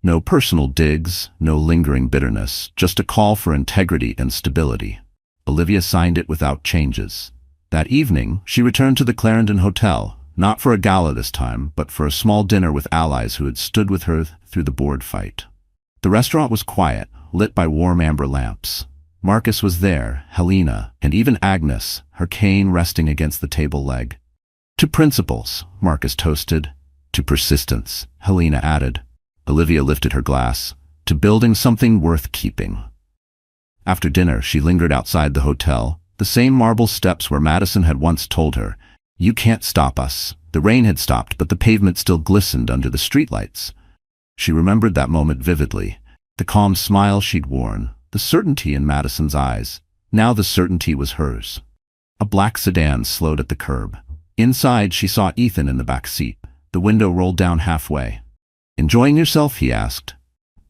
No personal digs, no lingering bitterness, just a call for integrity and stability. Olivia signed it without changes. That evening, she returned to the Clarendon Hotel, not for a gala this time, but for a small dinner with allies who had stood with her through the board fight. The restaurant was quiet, lit by warm amber lamps. Marcus was there, Helena, and even Agnes, her cane resting against the table leg. "To principles," Marcus toasted. "To persistence," Helena added. Olivia lifted her glass. "To building something worth keeping." After dinner, she lingered outside the hotel, the same marble steps where Madison had once told her, "You can't stop us." The rain had stopped, but the pavement still glistened under the streetlights. She remembered that moment vividly, the calm smile she'd worn, the certainty in Madison's eyes. Now the certainty was hers. A black sedan slowed at the curb. Inside, she saw Ethan in the back seat. The window rolled down halfway. "Enjoying yourself?" he asked.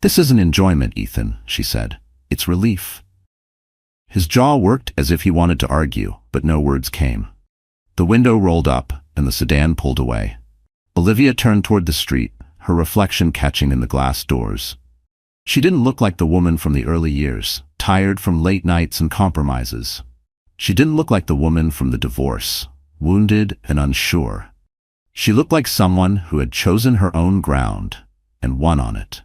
"This isn't enjoyment, Ethan," she said. "It's relief." His jaw worked as if he wanted to argue, but no words came. The window rolled up, and the sedan pulled away. Olivia turned toward the street, her reflection catching in the glass doors. She didn't look like the woman from the early years, tired from late nights and compromises. She didn't look like the woman from the divorce, wounded and unsure. She looked like someone who had chosen her own ground and won on it.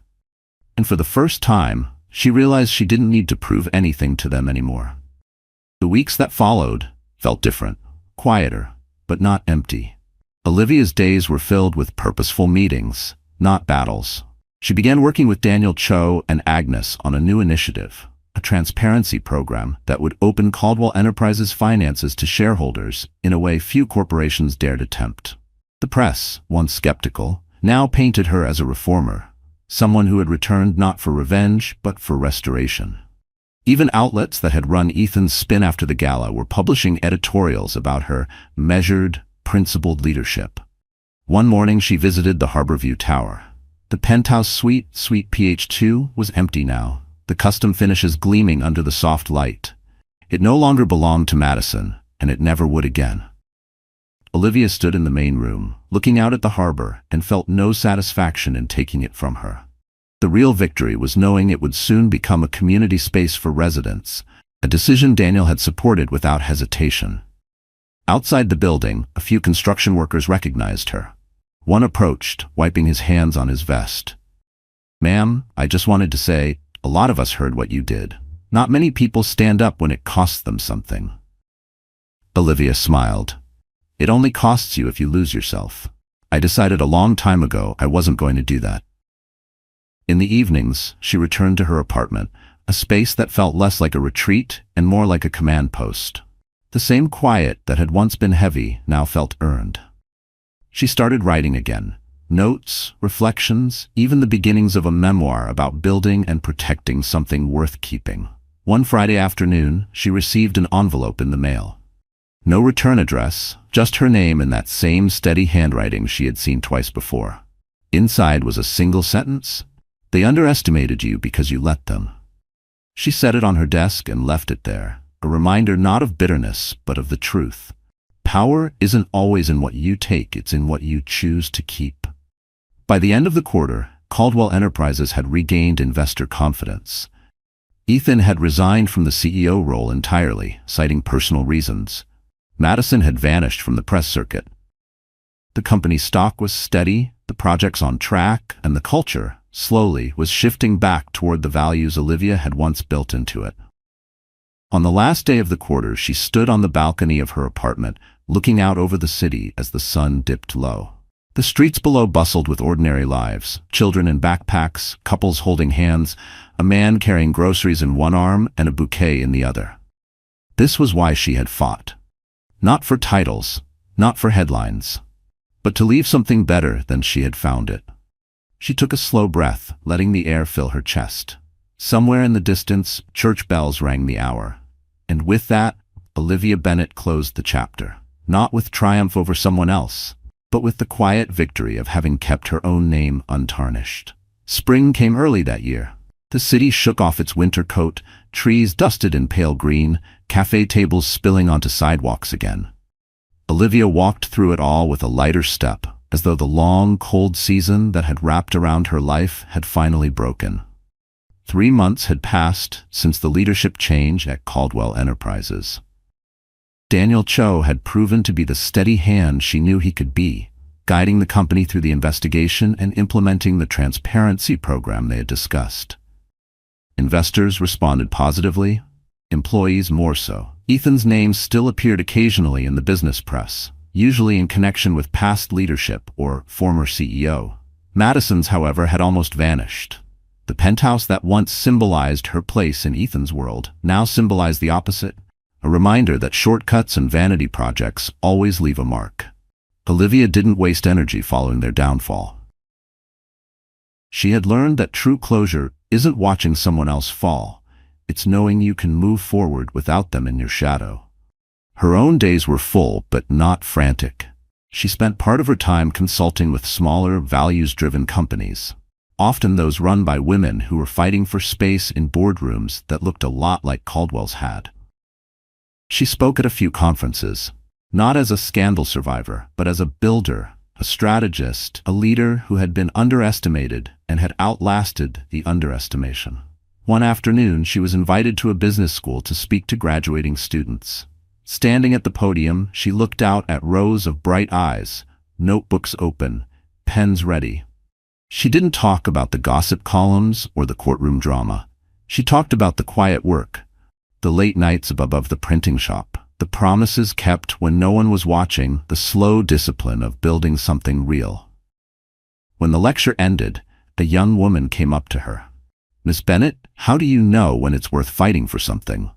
And for the first time, she realized she didn't need to prove anything to them anymore. The weeks that followed felt different, quieter, but not empty. Olivia's days were filled with purposeful meetings, not battles. She began working with Daniel Cho and Agnes on a new initiative, a transparency program that would open Caldwell Enterprises' finances to shareholders in a way few corporations dared attempt. The press, once skeptical, now painted her as a reformer, someone who had returned not for revenge, but for restoration. Even outlets that had run Ethan's spin after the gala were publishing editorials about her measured, principled leadership. One morning she visited the Harborview Tower. The penthouse suite PH2, was empty now, the custom finishes gleaming under the soft light. It no longer belonged to Madison, and it never would again. Olivia stood in the main room, looking out at the harbor, and felt no satisfaction in taking it from her. The real victory was knowing it would soon become a community space for residents, a decision Daniel had supported without hesitation. Outside the building, a few construction workers recognized her. One approached, wiping his hands on his vest. "Ma'am, I just wanted to say, a lot of us heard what you did. Not many people stand up when it costs them something." Olivia smiled. "It only costs you if you lose yourself. I decided a long time ago I wasn't going to do that." In the evenings, she returned to her apartment, a space that felt less like a retreat and more like a command post. The same quiet that had once been heavy now felt earned. She started writing again. Notes, reflections, even the beginnings of a memoir about building and protecting something worth keeping. One Friday afternoon, she received an envelope in the mail. No return address, just her name in that same steady handwriting she had seen twice before. Inside was a single sentence: "They underestimated you because you let them." She set it on her desk and left it there, a reminder not of bitterness, but of the truth. Power isn't always in what you take, it's in what you choose to keep. By the end of the quarter, Caldwell Enterprises had regained investor confidence. Ethan had resigned from the CEO role entirely, citing personal reasons. Madison had vanished from the press circuit. The company's stock was steady, the projects on track, and the culture, slowly, was shifting back toward the values Olivia had once built into it. On the last day of the quarter, she stood on the balcony of her apartment, looking out over the city as the sun dipped low. The streets below bustled with ordinary lives: children in backpacks, couples holding hands, a man carrying groceries in one arm and a bouquet in the other. This was why she had fought. Not for titles, not for headlines, but to leave something better than she had found it. She took a slow breath, letting the air fill her chest. Somewhere in the distance, church bells rang the hour. And with that, Olivia Bennett closed the chapter, not with triumph over someone else, but with the quiet victory of having kept her own name untarnished. Spring came early that year. The city shook off its winter coat, trees dusted in pale green, cafe tables spilling onto sidewalks again. Olivia walked through it all with a lighter step, as though the long, cold season that had wrapped around her life had finally broken. 3 months had passed since the leadership change at Caldwell Enterprises. Daniel Cho had proven to be the steady hand she knew he could be, guiding the company through the investigation and implementing the transparency program they had discussed. Investors responded positively, employees more so. Ethan's name still appeared occasionally in the business press, usually in connection with past leadership or former CEO. Madison's, however, had almost vanished. The penthouse that once symbolized her place in Ethan's world now symbolized the opposite, a reminder that shortcuts and vanity projects always leave a mark. Olivia didn't waste energy following their downfall. She had learned that true closure isn't watching someone else fall, it's knowing you can move forward without them in your shadow. Her own days were full, but not frantic. She spent part of her time consulting with smaller, values-driven companies, often those run by women who were fighting for space in boardrooms that looked a lot like Caldwell's had. She spoke at a few conferences, not as a scandal survivor, but as a builder, a strategist, a leader who had been underestimated and had outlasted the underestimation. One afternoon, she was invited to a business school to speak to graduating students. Standing at the podium, she looked out at rows of bright eyes, notebooks open, pens ready. She didn't talk about the gossip columns or the courtroom drama. She talked about the quiet work, the late nights above the printing shop, the promises kept when no one was watching, the slow discipline of building something real. When the lecture ended, a young woman came up to her. "Miss Bennett, how do you know when it's worth fighting for something?"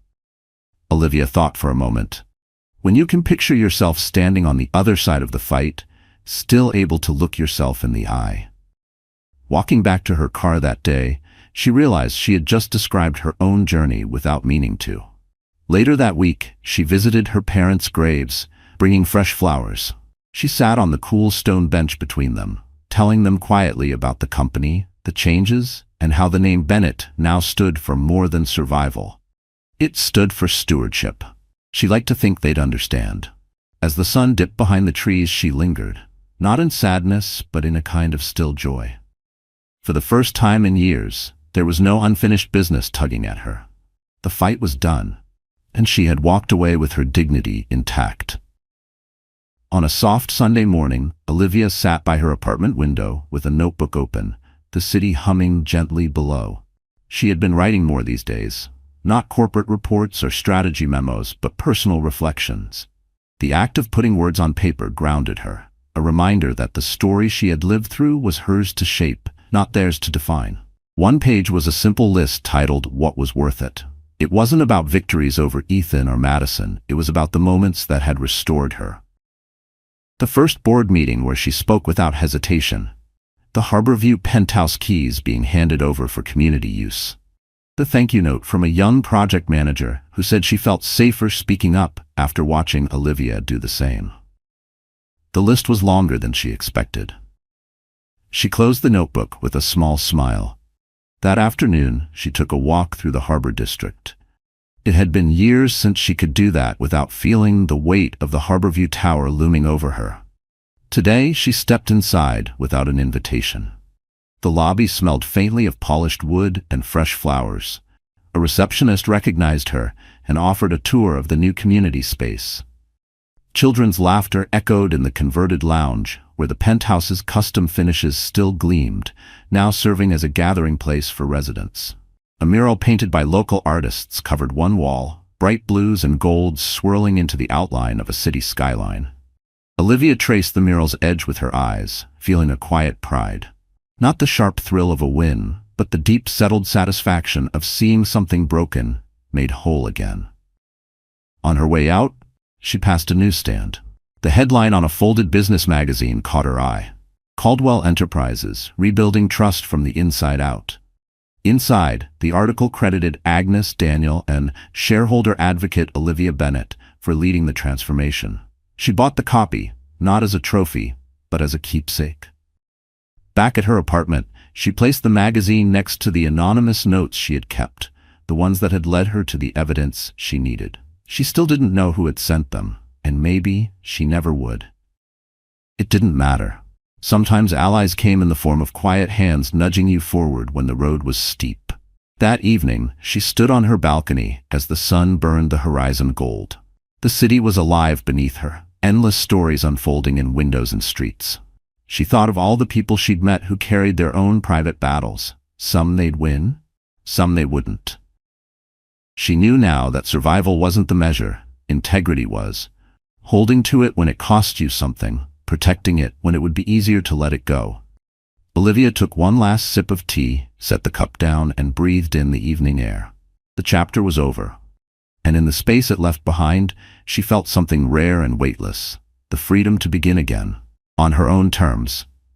Olivia thought for a moment. When you can picture yourself standing on the other side of the fight, still able to look yourself in the eye. Walking back to her car that day, she realized she had just described her own journey without meaning to. Later that week, she visited her parents' graves, bringing fresh flowers. She sat on the cool stone bench between them, telling them quietly about the company, the changes, and how the name Bennett now stood for more than survival. It stood for stewardship. She liked to think they'd understand. As the sun dipped behind the trees, she lingered, not in sadness, but in a kind of still joy. For the first time in years, there was no unfinished business tugging at her. The fight was done, and she had walked away with her dignity intact. On a soft Sunday morning, Olivia sat by her apartment window with a notebook open, the city humming gently below. She had been writing more these days, not corporate reports or strategy memos, but personal reflections. The act of putting words on paper grounded her, a reminder that the story she had lived through was hers to shape, not theirs to define. One page was a simple list titled "What Was Worth It." It wasn't about victories over Ethan or Madison, it was about the moments that had restored her. The first board meeting where she spoke without hesitation. The Harborview penthouse keys being handed over for community use. The thank you note from a young project manager who said she felt safer speaking up after watching Olivia do the same. The list was longer than she expected. She closed the notebook with a small smile. That afternoon, she took a walk through the harbor district. It had been years since she could do that without feeling the weight of the Harborview Tower looming over her. Today, she stepped inside without an invitation. The lobby smelled faintly of polished wood and fresh flowers. A receptionist recognized her and offered a tour of the new community space. Children's laughter echoed in the converted lounge, where the penthouse's custom finishes still gleamed, now serving as a gathering place for residents. A mural painted by local artists covered one wall, bright blues and golds swirling into the outline of a city skyline. Olivia traced the mural's edge with her eyes, feeling a quiet pride. Not the sharp thrill of a win, but the deep settled satisfaction of seeing something broken made whole again. On her way out, she passed a newsstand. The headline on a folded business magazine caught her eye. Caldwell Enterprises, Rebuilding Trust from the Inside Out. Inside, the article credited Agnes Daniel and shareholder advocate Olivia Bennett for leading the transformation. She bought the copy, not as a trophy, but as a keepsake. Back at her apartment, she placed the magazine next to the anonymous notes she had kept, the ones that had led her to the evidence she needed. She still didn't know who had sent them, and maybe she never would. It didn't matter. Sometimes allies came in the form of quiet hands nudging you forward when the road was steep. That evening, she stood on her balcony as the sun burned the horizon gold. The city was alive beneath her, endless stories unfolding in windows and streets. She thought of all the people she'd met who carried their own private battles. Some they'd win, some they wouldn't. She knew now that survival wasn't the measure, integrity was. Holding to it when it cost you something, protecting it when it would be easier to let it go. Olivia took one last sip of tea, set the cup down, and breathed in the evening air. The chapter was over. And in the space it left behind, she felt something rare and weightless, the freedom to begin again, on her own terms.